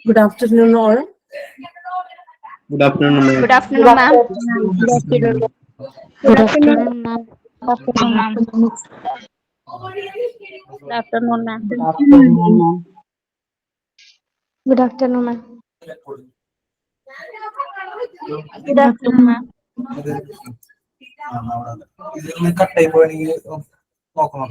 Good afternoon, all. Good afternoon, ma'am. Good afternoon, ma'am. Good afternoon. Good afternoon, ma'am. Good afternoon, ma'am. Good afternoon, ma'am. Good afternoon, ma'am. Good afternoon, ma'am. കട്ടായി പോയെങ്കിൽ നോക്കണം.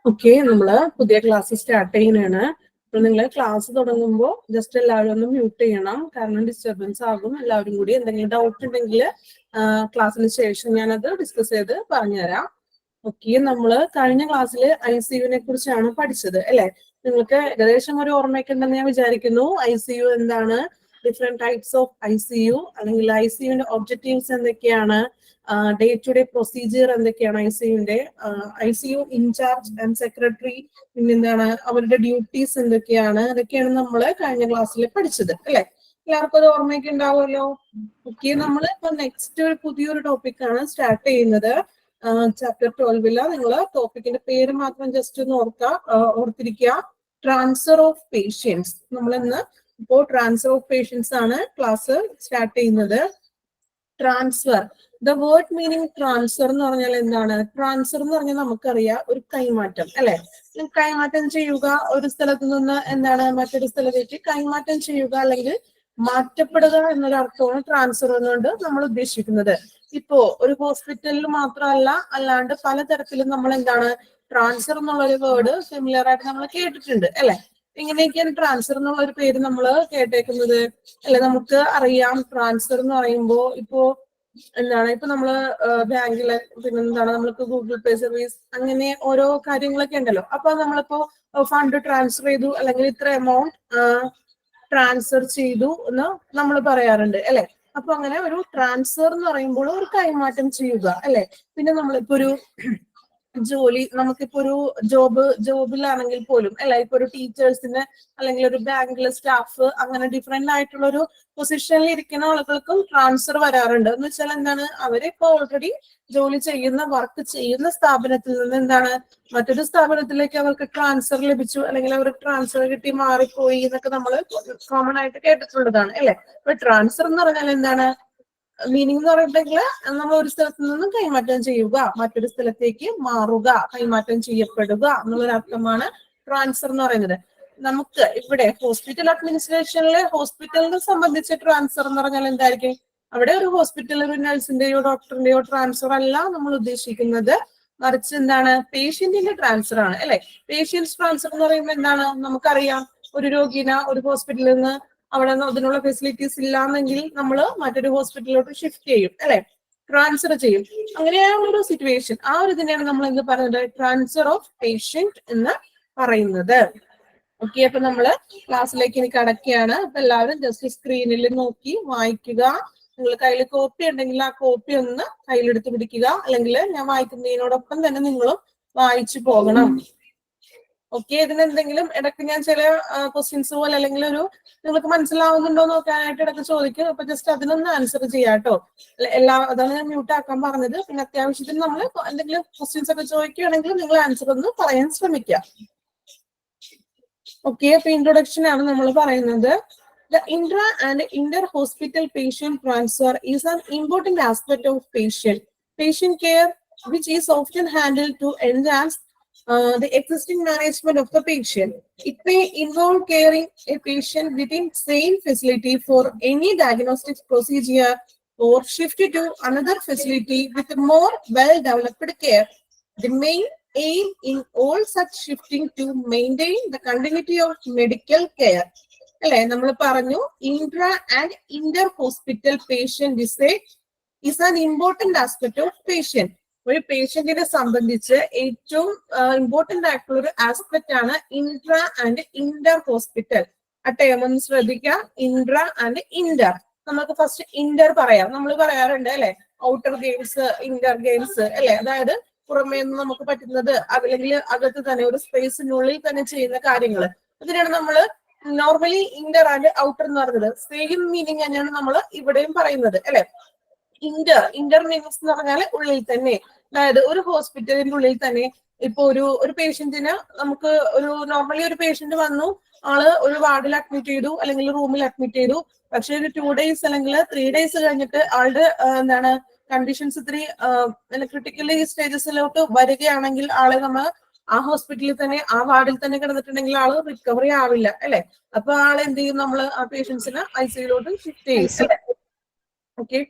Okay, നമ്മള് പുതിയ class start ചെയ്യുന്നതാണ്. അപ്പൊ നിങ്ങൾ class തുടങ്ങുമ്പോൾ just എല്ലാവരും ഒന്ന് മ്യൂട്ട് ചെയ്യണം, കാരണം ഡിസ്റ്റർബൻസ് ആകും. എല്ലാവരും കൂടി എന്തെങ്കിലും ഡൗട്ട് ഉണ്ടെങ്കിൽ ക്ലാസ്സിന് ശേഷം ഞാനത് ഡിസ്കസ് ചെയ്ത് പറഞ്ഞുതരാം. ഓക്കെ, നമ്മള് കഴിഞ്ഞ ക്ലാസ്സിൽ ICU കുറിച്ചാണ് പഠിച്ചത് അല്ലെ? നിങ്ങൾക്ക് ഏകദേശം ഒരു ഓർമ്മയൊക്കെ ഉണ്ടെന്ന് ഞാൻ വിചാരിക്കുന്നു. ICU എന്താണ്, ഡിഫറെന്റ് ടൈപ്സ് ഓഫ് ICU, അല്ലെങ്കിൽ ICUന്റെ ഒബ്ജക്റ്റീവ്സ് എന്തൊക്കെയാണ്, ഡേ ടു ഡേ പ്രൊസീജിയർ എന്തൊക്കെയാണ്, ICU ഇൻചാർജ് ആൻഡ് സെക്രട്ടറി, പിന്നെന്താണ് അവരുടെ ഡ്യൂട്ടീസ് എന്തൊക്കെയാണ്, അതൊക്കെയാണ് നമ്മൾ കഴിഞ്ഞ ക്ലാസ്സിൽ പഠിച്ചത് അല്ലെ? എല്ലാവർക്കും അത് ഓർമ്മയൊക്കെ ഉണ്ടാവുമല്ലോ. ഓക്കെ, നമ്മൾ ഇപ്പൊ നെക്സ്റ്റ് പുതിയൊരു ടോപ്പിക്കാണ് സ്റ്റാർട്ട് ചെയ്യുന്നത്. ചാപ്റ്റർ 12 നിങ്ങൾ ടോപ്പിക്കിന്റെ പേര് മാത്രം ജസ്റ്റ് ഒന്ന് ഓർത്തിരിക്കുക. Transfer of patients. നമ്മളിന്ന് ഇപ്പോ ട്രാൻസ്ഫർ ഓഫ് പേഷ്യൻസ് ആണ് ക്ലാസ് സ്റ്റാർട്ട് ചെയ്യുന്നത്. Transfer, the word meaning transfer എന്ന് പറഞ്ഞാൽ എന്താണ്? ട്രാൻസ്ഫർ എന്ന് പറഞ്ഞാൽ നമുക്കറിയാം ഒരു കൈമാറ്റം അല്ലെ? കൈമാറ്റം ചെയ്യുക, ഒരു സ്ഥലത്ത് നിന്ന് എന്താണ് മറ്റൊരു സ്ഥലത്തേക്ക് കൈമാറ്റം ചെയ്യുക അല്ലെങ്കിൽ മാറ്റപ്പെടുക എന്നൊരു അർത്ഥമാണ് ട്രാൻസ്ഫർ എന്നുകൊണ്ട് നമ്മൾ ഉദ്ദേശിക്കുന്നത്. ഇപ്പോ ഒരു ഹോസ്പിറ്റലിൽ മാത്രമല്ല, അല്ലാണ്ട് പലതരത്തിലും നമ്മൾ എന്താണ് ട്രാൻസ്ഫർ എന്നുള്ള ഒരു വേർഡ് സിമിലർ ആയിട്ട് നമ്മൾ കേട്ടിട്ടുണ്ട് അല്ലെ? ഇങ്ങനെയൊക്കെയാണ് ട്രാൻസ്ഫർ എന്നുള്ള ഒരു പേര് നമ്മൾ കേട്ടേക്കുന്നത് അല്ലെ? നമുക്ക് അറിയാം ട്രാൻസ്ഫർ എന്ന് പറയുമ്പോ ഇപ്പോ എന്താണ്, ഇപ്പൊ നമ്മള് ബാങ്കില് പിന്നെന്താണ് നമ്മൾക്ക് ഗൂഗിൾ പേ സർവീസ് അങ്ങനെ ഓരോ കാര്യങ്ങളൊക്കെ ഉണ്ടല്ലോ. അപ്പൊ നമ്മളിപ്പോ ഫണ്ട് ട്രാൻസ്ഫർ ചെയ്തു അല്ലെങ്കിൽ ഇത്ര എമൗണ്ട് ട്രാൻസ്ഫർ ചെയ്തു എന്ന് നമ്മൾ പറയാറുണ്ട് അല്ലെ? അപ്പൊ അങ്ങനെ ഒരു ട്രാൻസ്ഫർ എന്ന് പറയുമ്പോൾ ഒരു കൈമാറ്റം ചെയ്യുക അല്ലെ? പിന്നെ നമ്മളിപ്പോ ഒരു ജോലി, നമുക്കിപ്പോ ഒരു ജോബിലാണെങ്കിൽ പോലും അല്ലെ, ഇപ്പൊ ഒരു ടീച്ചേഴ്സിന് അല്ലെങ്കിൽ ഒരു ബാങ്കിലെ സ്റ്റാഫ്, അങ്ങനെ ഡിഫറെന്റ് ആയിട്ടുള്ള ഒരു പൊസിഷനിൽ ഇരിക്കുന്ന ആളുകൾക്കും ട്രാൻസ്ഫർ വരാറുണ്ട്. എന്ന് വെച്ചാൽ എന്താണ്, അവരിപ്പോ ഓൾറെഡി ജോലി ചെയ്യുന്ന വർക്ക് ചെയ്യുന്ന സ്ഥാപനത്തിൽ നിന്ന് എന്താണ് മറ്റൊരു സ്ഥാപനത്തിലേക്ക് അവർക്ക് ട്രാൻസ്ഫർ ലഭിച്ചു, അല്ലെങ്കിൽ അവർക്ക് ട്രാൻസ്ഫർ കിട്ടി മാറിപ്പോയി എന്നൊക്കെ നമ്മൾ കോമൺ ആയിട്ട് കേട്ടിട്ടുള്ളതാണ് അല്ലെ? അപ്പൊ ട്രാൻസ്ഫർ എന്ന് പറഞ്ഞാൽ എന്താണ് മീനിങ് എന്ന് പറഞ്ഞിട്ടുണ്ടെങ്കിൽ നമ്മൾ ഒരു സ്ഥലത്ത് നിന്നും കൈമാറ്റം ചെയ്യുക, മറ്റൊരു സ്ഥലത്തേക്ക് മാറുക, കൈമാറ്റം ചെയ്യപ്പെടുക എന്നുള്ളൊരു അർത്ഥമാണ് ട്രാൻസ്ഫർ എന്ന് പറയുന്നത്. നമുക്ക് ഇവിടെ ഹോസ്പിറ്റൽ അഡ്മിനിസ്ട്രേഷനിലെ ഹോസ്പിറ്റലിനെ സംബന്ധിച്ച് ട്രാൻസ്ഫർ എന്ന് പറഞ്ഞാൽ എന്തായിരിക്കും? അവിടെ ഒരു ഹോസ്പിറ്റലിൽ ഒരു നഴ്സിന്റെയോ ഡോക്ടറിന്റെയോ ട്രാൻസ്ഫർ അല്ല നമ്മൾ ഉദ്ദേശിക്കുന്നത്, മറിച്ച് എന്താണ് പേഷ്യന്റിന്റെ ട്രാൻസ്ഫർ ആണ് അല്ലെ? പേഷ്യൻസ് ട്രാൻസ്ഫർ എന്ന് പറയുമ്പോൾ എന്താണ്, നമുക്കറിയാം ഒരു രോഗിനെ ഒരു ഹോസ്പിറ്റലിൽ നിന്ന് അവിടെ അതിനുള്ള ഫെസിലിറ്റീസ് ഇല്ലാന്നെങ്കിൽ നമ്മൾ മറ്റൊരു ഹോസ്പിറ്റലിലോട്ട് ഷിഫ്റ്റ് ചെയ്യും അല്ലെ? ട്രാൻസ്ഫർ ചെയ്യും. അങ്ങനെയുള്ള ഒരു സിറ്റുവേഷൻ, ആ ഒരു ഇതിനെയാണ് നമ്മൾ എന്ത് പറയുന്നത്, ട്രാൻസ്ഫർ ഓഫ് പേഷ്യന്റ് എന്ന് പറയുന്നത്. ഓക്കെ, അപ്പൊ നമ്മള് ക്ലാസ്സിലേക്ക് ഇനി കടക്കുകയാണ്. അപ്പൊ എല്ലാവരും ജസ്റ്റ് സ്ക്രീനിൽ നോക്കി വായിക്കുക. നിങ്ങൾ കയ്യിൽ കോപ്പി ഉണ്ടെങ്കിൽ ആ കോപ്പി ഒന്ന് കയ്യിലെടുത്ത് പിടിക്കുക, അല്ലെങ്കിൽ ഞാൻ വായിക്കുന്നതിനോടൊപ്പം തന്നെ നിങ്ങളും വായിച്ചു പോകണം. ഓക്കെ, ഇതിനെന്തെങ്കിലും ഇടയ്ക്ക് ഞാൻ ചില ക്വസ്റ്റ്യൻസ് പോലെ അല്ലെങ്കിൽ ഒരു നിങ്ങൾക്ക് മനസ്സിലാവുന്നുണ്ടോ നോക്കാനായിട്ട് ഇടയ്ക്ക് ചോദിക്കും. അപ്പൊ ജസ്റ്റ് അതിനൊന്ന് ആൻസർ ചെയ്യാട്ടോ. അതാണ് ഞാൻ മ്യൂട്ട് ആക്കാൻ പറഞ്ഞത്. പിന്നെ അത്യാവശ്യത്തിന് നമ്മൾ എന്തെങ്കിലും ക്വസ്റ്റ്യൻസ് ഒക്കെ ചോദിക്കുകയാണെങ്കിൽ നിങ്ങൾ ആൻസർ ഒന്ന് പറയാൻ ശ്രമിക്കുക. ഓക്കെ, അപ്പൊ ഇൻട്രൊഡക്ഷൻ ആണ് നമ്മൾ പറയുന്നത്. The intra and inter-hospital patient transfer is an important aspect of patient care, which is often handled to enhance the existing management of the patient. It may involve caring a patient within same facility for any diagnostic procedure or shift to another facility with more well-developed care. The main aim in all such shifting to maintain the continuity of medical care. അല്ലെ, നമ്മൾ പറഞ്ഞു intra and Inter hospital patient is an important aspect of patient. ഒരു പേഷ്യന്റിനെ സംബന്ധിച്ച് ഏറ്റവും important ആയിട്ടുള്ള ഒരു aspect ആണ് intra and Inter hospital. ആ ടേം ഒന്ന് ശ്രദ്ധിക്കുക, ഇൻട്രാ ആൻഡ് ഇന്റർ. നമുക്ക് ഫസ്റ്റ് ഇന്റർ പറയാം. നമ്മൾ പറയാറുണ്ട് അല്ലെ, ഔട്ടർ ഗെയിംസ്, ഇന്റർ ഗെയിംസ് അല്ലെ, അതായത് പുറമേ നിന്ന് നമുക്ക് പറ്റുന്നത് അല്ലെങ്കിൽ അകത്ത് തന്നെ ഒരു സ്പേസിനുള്ളിൽ തന്നെ ചെയ്യുന്ന കാര്യങ്ങൾ. അതിനാണ് നമ്മൾ നോർമലി ഇന്റർ ആൻഡ് ഔട്ടർ എന്ന് പറയുന്നത്. സെയിം മീനിങ് തന്നെയാണ് നമ്മൾ ഇവിടെയും പറയുന്നത് അല്ലെ. ഇന്റർ മീനിങ്സ് എന്ന് പറഞ്ഞാൽ ഉള്ളിൽ തന്നെ, അതായത് ഒരു ഹോസ്പിറ്റലിന്റെ ഉള്ളിൽ തന്നെ ഇപ്പൊ ഒരു പേഷ്യന്റിന് നമുക്ക് നോർമലി ഒരു പേഷ്യന്റ് വന്നു, ആള് ഒരു വാർഡിൽ അഡ്മിറ്റ് ചെയ്തു അല്ലെങ്കിൽ റൂമിൽ അഡ്മിറ്റ് ചെയ്തു. പക്ഷെ ഒരു 2 days അല്ലെങ്കിൽ 3 days കഴിഞ്ഞിട്ട് ആളുടെ കണ്ടീഷൻസ് ഇത്തിരി ക്രിട്ടിക്കലി സ്റ്റേജസിലോട്ട് വരികയാണെങ്കിൽ ആളെ നമ്മൾ ആ ഹോസ്പിറ്റലിൽ തന്നെ ആ വാർഡിൽ തന്നെ കിടന്നിട്ടുണ്ടെങ്കിൽ ആള് റിക്കവറി ആവില്ല അല്ലെ. അപ്പൊ ആളെ എന്ത് ചെയ്യും, നമ്മൾ ആ പേഷ്യൻസിനെ ICUലോട്ട് ഷിഫ്റ്റ് ചെയ്യും. ഓക്കെ,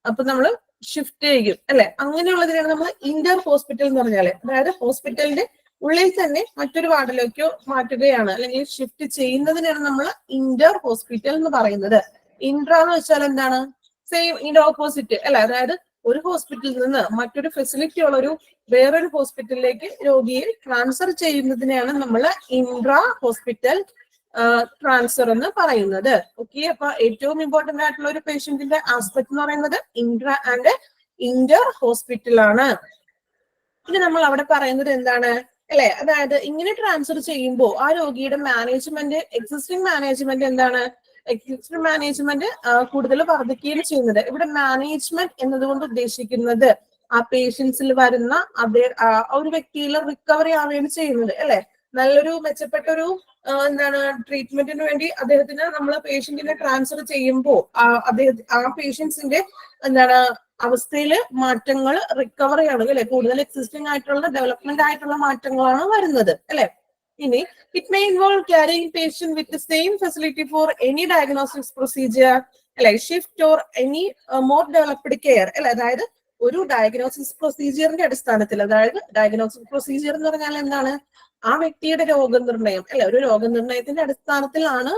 അപ്പൊ നമ്മള് ഷിഫ്റ്റ് ചെയ്യും അല്ലെ. അങ്ങനെയുള്ളതിനാണ് നമ്മൾ ഇന്റർ ഹോസ്പിറ്റൽ എന്ന് പറഞ്ഞാല്, അതായത് ഹോസ്പിറ്റലിന്റെ ഉള്ളിൽ തന്നെ മറ്റൊരു വാർഡിലേക്കോ മാറ്റുകയാണ് അല്ലെങ്കിൽ ഷിഫ്റ്റ് ചെയ്യുന്നതിനാണ് നമ്മൾ ഇന്റർ ഹോസ്പിറ്റൽ എന്ന് പറയുന്നത്. ഇൻട്രാ എന്ന് വെച്ചാൽ എന്താണ്, സെയിം ഇതിന്റെ ഓപ്പോസിറ്റ് അല്ലെ, അതായത് ഒരു ഹോസ്പിറ്റലിൽ നിന്ന് മറ്റൊരു ഫെസിലിറ്റി ഉള്ള വേറൊരു ഹോസ്പിറ്റലിലേക്ക് രോഗിയെ ട്രാൻസ്ഫർ ചെയ്യുന്നതിനെയാണ് നമ്മൾ ഇൻട്രാ ഹോസ്പിറ്റൽ ട്രാൻസ്ഫർ എന്ന് പറയുന്നത്. ഓക്കെ, അപ്പൊ ഏറ്റവും ഇമ്പോർട്ടന്റ് ആയിട്ടുള്ള ഒരു പേഷ്യന്റിന്റെ ആസ്പെക്ട് എന്ന് പറയുന്നത് ഇൻട്രാ ആൻഡ് ഇന്റർ ഹോസ്പിറ്റൽ ആണ്. ഇനി നമ്മൾ അവിടെ പറയുന്നത് എന്താണ് അല്ലെ, അതായത് ഇങ്ങനെ ട്രാൻസ്ഫർ ചെയ്യുമ്പോൾ ആ രോഗിയുടെ മാനേജ്മെന്റ്, എക്സിസ്റ്റിംഗ് മാനേജ്മെന്റ് എന്താണ്, എക്സിസ്റ്റിംഗ് മാനേജ്മെന്റ് കൂടുതൽ വർദ്ധിക്കുകയാണ് ചെയ്യുന്നത്. ഇവിടെ മാനേജ്മെന്റ് എന്നതുകൊണ്ട് ഉദ്ദേശിക്കുന്നത് ആ പേഷ്യൻസിൽ വരുന്ന ഒരു വ്യക്തിയിൽ റിക്കവറി ആവുകയാണ് ചെയ്യുന്നത് അല്ലെ. നല്ലൊരു മെച്ചപ്പെട്ട ഒരു ട്രീറ്റ്മെന്റിന് വേണ്ടി അദ്ദേഹത്തിന് നമ്മൾ പേഷ്യന്റിനെ ട്രാൻസ്ഫർ ചെയ്യുമ്പോൾ ആ പേഷ്യൻസിന്റെ അവസ്ഥയില് മാറ്റങ്ങൾ, റിക്കവറിയാണ് അല്ലെ, കൂടുതൽ എക്സിസ്റ്റിംഗ് ആയിട്ടുള്ള ഡെവലപ്മെന്റ് ആയിട്ടുള്ള മാറ്റങ്ങളാണ് വരുന്നത് അല്ലെ. ഇനി it may involve carrying patient with same facility for any diagnostics procedure അല്ലെ, shift or any more developed care അല്ലെ. അതായത് ഒരു ഡയഗ്നോസിസ് പ്രൊസീജിയറിന്റെ അടിസ്ഥാനത്തിൽ, അതായത് ഡയഗ്നോസ്റ്റിക് പ്രൊസീജിയർ എന്ന് പറഞ്ഞാൽ എന്താണ്, ആ വ്യക്തിയുടെ രോഗനിർണയം അല്ലെ, ഒരു രോഗനിർണയത്തിന്റെ അടിസ്ഥാനത്തിലാണ്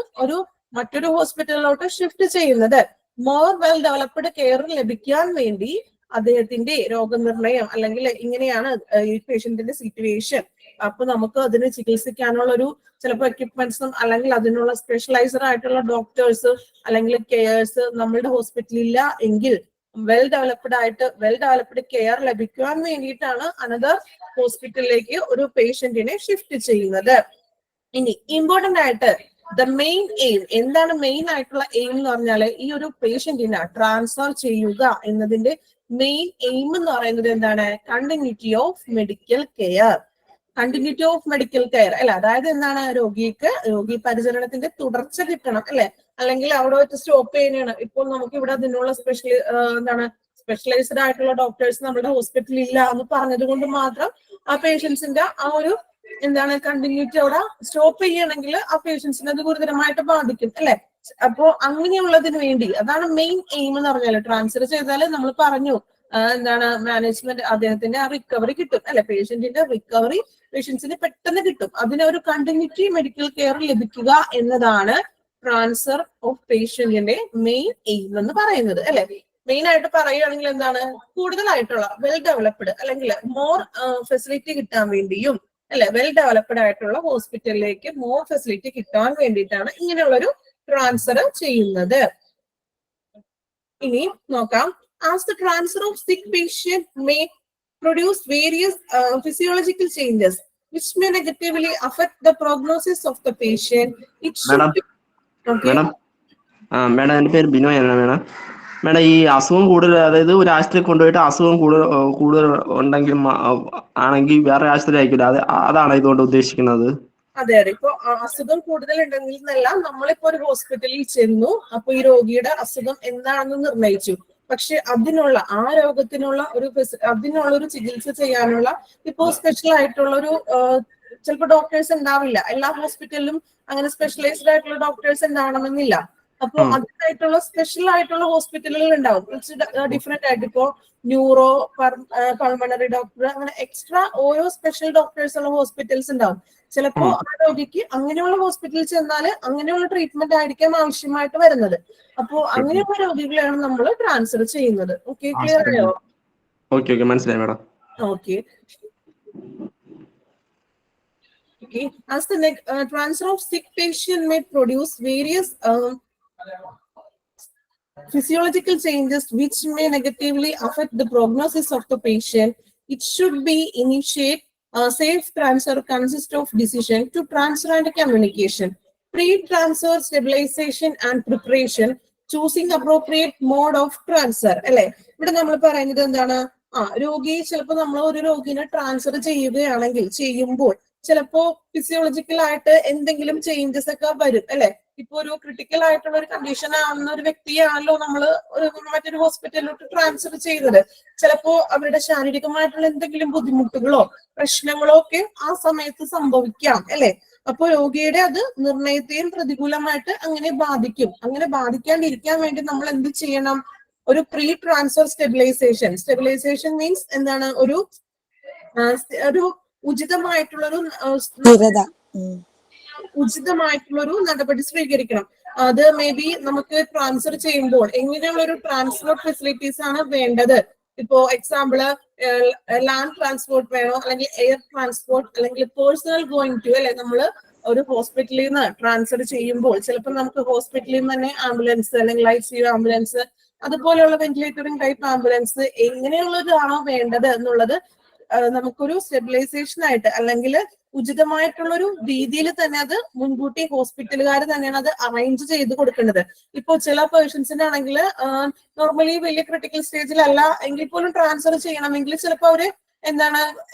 മറ്റൊരു ഹോസ്പിറ്റലിലോട്ട് ഷിഫ്റ്റ് ചെയ്യുന്നത്. മോർ വെൽ ഡെവലപ്ഡ് കെയർ ലഭിക്കാൻ വേണ്ടി അദ്ദേഹത്തിന്റെ രോഗനിർണയം അല്ലെങ്കിൽ ഇങ്ങനെയാണ് ഈ പേഷ്യന്റിന്റെ സിറ്റുവേഷൻ. അപ്പൊ നമുക്ക് അതിന് ചികിത്സിക്കാനുള്ള ചിലപ്പോൾ എക്യുപ്മെന്റ്സും അല്ലെങ്കിൽ അതിനുള്ള സ്പെഷ്യലൈസർ ആയിട്ടുള്ള ഡോക്ടേഴ്സ് അല്ലെങ്കിൽ കെയേഴ്സ് നമ്മളുടെ ഹോസ്പിറ്റലിൽ ഇല്ല എങ്കിൽ വെൽ ഡെവലപ്ഡ് കെയർ ലഭിക്കുവാൻ വേണ്ടിയിട്ടാണ് അനദർ ഹോസ്പിറ്റലിലേക്ക് ഒരു പേഷ്യന്റിനെ ഷിഫ്റ്റ് ചെയ്യുന്നത്. ഇനി ഇമ്പോർട്ടന്റ് ആയിട്ട് ദ മെയിൻ എയിം എന്താണ്, മെയിൻ ആയിട്ടുള്ള എയിം എന്ന് പറഞ്ഞാല് ഈ ഒരു പേഷ്യന്റിനെ ട്രാൻസ്ഫർ ചെയ്യുക എന്നതിന്റെ മെയിൻ എയിം എന്ന് പറയുന്നത് എന്താണ്, continuity of medical care. Continuity of medical care അല്ലെ, അതായത് എന്താണ്, രോഗി പരിചരണത്തിന്റെ തുടർച്ച കിട്ടണം അല്ലെ, അല്ലെങ്കിൽ അവിടെ വെച്ച് സ്റ്റോപ്പ് ചെയ്യുന്നതാണ്. ഇപ്പോൾ നമുക്ക് ഇവിടെ അതിനുള്ള സ്പെഷ്യലൈസ്ഡ് ആയിട്ടുള്ള ഡോക്ടേഴ്സ് നമ്മുടെ ഹോസ്പിറ്റലിൽ ഇല്ല എന്ന് പറഞ്ഞത് കൊണ്ട് മാത്രം ആ പേഷ്യൻസിന്റെ കണ്ടിന്യൂറ്റി അവിടെ സ്റ്റോപ്പ് ചെയ്യണമെങ്കിൽ ആ പേഷ്യൻസിനെ അത് ഗുരുതരമായിട്ട് ബാധിക്കും അല്ലെ. അപ്പോ അങ്ങനെയുള്ളതിന് വേണ്ടി അതാണ് മെയിൻ എയിം എന്ന് പറഞ്ഞാല്. ട്രാൻസ്ഫർ ചെയ്താല് നമ്മൾ പറഞ്ഞു മാനേജ്മെന്റ് അദ്ദേഹത്തിന്റെ ആ റിക്കവറി കിട്ടും അല്ലെ, പേഷ്യന്റിന്റെ റിക്കവറി പേഷ്യൻസിന് പെട്ടെന്ന് കിട്ടും. അതിനൊരു കണ്ടിന്യൂറ്റി മെഡിക്കൽ കെയർ ലഭിക്കുക എന്നതാണ് ട്രാൻസ്ഫർ ഓഫ് പേഷ്യന്റിന്റെ മെയിൻ എയിം എന്ന് പറയുന്നത് അല്ലെ. മെയിൻ ആയിട്ട് പറയുകയാണെങ്കിൽ എന്താണ്, കൂടുതലായിട്ടുള്ള വെൽ ഡെവലപ്ഡ് അല്ലെങ്കിൽ മോർ ഫെസിലിറ്റി കിട്ടാൻ വേണ്ടിയും അല്ലെ, വെൽ ഡെവലപ്ഡ് ആയിട്ടുള്ള ഹോസ്പിറ്റലിലേക്ക് മോർ ഫെസിലിറ്റി കിട്ടാൻ വേണ്ടിയിട്ടാണ് ഇങ്ങനെയുള്ളൊരു ട്രാൻസ്ഫർ ചെയ്യുന്നത്. ഇനി നോക്കാം, as the transfer of sick patient may produce various physiological changes which may negatively affect the prognosis of the patient. It should madam എന്റെ പേര് ബിനോയ് ആണ് മേഡം. മേഡം ഈ അസുഖം കൂടുതൽ, അതായത് ഒരു ആശുപത്രിയിൽ കൊണ്ടുപോയിട്ട് അസുഖം കൂടുതൽ ഉണ്ടെങ്കിൽ ആണെങ്കിൽ വേറെ ആശുപത്രി ആയിരിക്കില്ല, അതാണ് ഇതുകൊണ്ട് ഉദ്ദേശിക്കുന്നത്. അതെ, ഇപ്പൊ അസുഖം കൂടുതൽ ഉണ്ടെങ്കിൽ എന്നല്ല, നമ്മളിപ്പോ ഒരു ഹോസ്പിറ്റലിൽ ചെന്നു, അപ്പൊ ഈ രോഗിയുടെ അസുഖം എന്താണെന്ന് നിർണയിച്ചു. പക്ഷെ അതിനുള്ള ആ രോഗത്തിനുള്ള അതിനുള്ള ഒരു ചികിത്സ ചെയ്യാനുള്ള ഇപ്പോ സ്പെഷ്യൽ ആയിട്ടുള്ള ഒരു ചിലപ്പോൾ ഡോക്ടേഴ്സ് ഉണ്ടാവില്ല. എല്ലാ ഹോസ്പിറ്റലിലും അങ്ങനെ സ്പെഷ്യലൈസ്ഡ് ആയിട്ടുള്ള ഡോക്ടേഴ്സ് ഉണ്ടാവണമെന്നില്ല. അപ്പോൾ അതിനായിട്ടുള്ള സ്പെഷ്യൽ ആയിട്ടുള്ള ഹോസ്പിറ്റലുകൾ ഉണ്ടാവും. ഡിഫറെന്റ് ആയിട്ട് ഇപ്പോ ന്യൂറോ, പൾമണറി ഡോക്ടർ, അങ്ങനെ എക്സ്ട്രാ ഓരോ സ്പെഷ്യൽ ഡോക്ടേഴ്സ് ഉള്ള ഹോസ്പിറ്റൽസ് ഉണ്ടാവും. ചിലപ്പോ ആ രോഗിക്ക് അങ്ങനെയുള്ള ഹോസ്പിറ്റലിൽ ചെന്നാല് അങ്ങനെയുള്ള ട്രീറ്റ്മെന്റ് ആയിരിക്കാം ആവശ്യമായിട്ട് വരുന്നത്. അപ്പോ അങ്ങനെയുള്ള രോഗികളെയാണ് നമ്മൾ ട്രാൻസ്ഫർ ചെയ്യുന്നത്. ഓക്കെ, ക്ലിയർ ആയോ? ഓക്കെ മനസ്സിലായി madam. Okay. Okay. As the transfer of sick patient may produce various physiological changes which may negatively affect the prognosis of the patient, it should be initiate safe transfer consists of decision to transfer and communication, pre-transfer stabilization and preparation, choosing appropriate mode of transfer. അല്ലെ, ഇവിടെ നമ്മൾ പറയുന്നത് എന്താണ്? രോഗി ചിലപ്പോൾ നമ്മൾ ഒരു രോഗിനെ transfer ചെയ്യുമ്പോൾ ചിലപ്പോ ഫിസിയോളജിക്കൽ ആയിട്ട് എന്തെങ്കിലും ചേഞ്ചസ് ഒക്കെ വരും അല്ലെ. ഇപ്പൊ ഒരു ക്രിട്ടിക്കൽ ആയിട്ടുള്ള ഒരു കണ്ടീഷൻ ആവുന്ന ഒരു വ്യക്തിയാണല്ലോ നമ്മൾ മറ്റൊരു ഹോസ്പിറ്റലിലോട്ട് ട്രാൻസ്ഫർ ചെയ്തത്. ചിലപ്പോ അവരുടെ ശാരീരികമായിട്ടുള്ള എന്തെങ്കിലും ബുദ്ധിമുട്ടുകളോ പ്രശ്നങ്ങളോ ഒക്കെ ആ സമയത്ത് സംഭവിക്കാം അല്ലെ. അപ്പൊ രോഗിയുടെ അത് നിർണയത്തെയും പ്രതികൂലമായിട്ട് അങ്ങനെ ബാധിക്കും. അങ്ങനെ ബാധിക്കാണ്ടിരിക്കാൻ വേണ്ടി നമ്മൾ എന്ത് ചെയ്യണം? ഒരു പ്രീ ട്രാൻസ്ഫർ സ്റ്റെബിലൈസേഷൻ മീൻസ് എന്താണ്? ഒരു ഉചിതമായിട്ടുള്ളൊരു നടപടി സ്വീകരിക്കണം. അത് മേ ബി നമുക്ക് ട്രാൻസ്ഫർ ചെയ്യുമ്പോൾ എങ്ങനെയുള്ള ഒരു ട്രാൻസ്പോർട്ട് ഫെസിലിറ്റീസ് ആണ് വേണ്ടത്. ഇപ്പോ എക്സാമ്പിള് ലാൻഡ് ട്രാൻസ്പോർട്ട് വേണോ, അല്ലെങ്കിൽ എയർ ട്രാൻസ്പോർട്ട്, അല്ലെങ്കിൽ പേഴ്സണൽ ഗോയിങ് ടു അല്ലെ. നമ്മള് ഒരു ഹോസ്പിറ്റലിൽ നിന്ന് ട്രാൻസ്ഫർ ചെയ്യുമ്പോൾ ചിലപ്പോൾ നമുക്ക് ഹോസ്പിറ്റലിൽ നിന്ന് തന്നെ ആംബുലൻസ്, അല്ലെങ്കിൽ ICU ആംബുലൻസ്, അതുപോലെയുള്ള വെന്റിലേറ്ററിംഗ് ടൈപ്പ് ആംബുലൻസ് എങ്ങനെയുള്ളതാണോ വേണ്ടത് എന്നുള്ളത് നമുക്കൊരു സ്റ്റെബിലൈസേഷൻ ആയിട്ട് അല്ലെങ്കിൽ ഉചിതമായിട്ടുള്ള ഒരു രീതിയിൽ തന്നെ അത് മുൻകൂട്ടി ഹോസ്പിറ്റലുകാർ തന്നെയാണ് അത് അറേഞ്ച് ചെയ്ത് കൊടുക്കേണ്ടത്. ഇപ്പോ ചില പേഷ്യൻസിന് ആണെങ്കിൽ നോർമലി വലിയ ക്രിട്ടിക്കൽ സ്റ്റേജിലല്ല എങ്കിൽ പോലും ട്രാൻസ്ഫർ ചെയ്യണമെങ്കിൽ ചിലപ്പോൾ അവര് എന്താണ്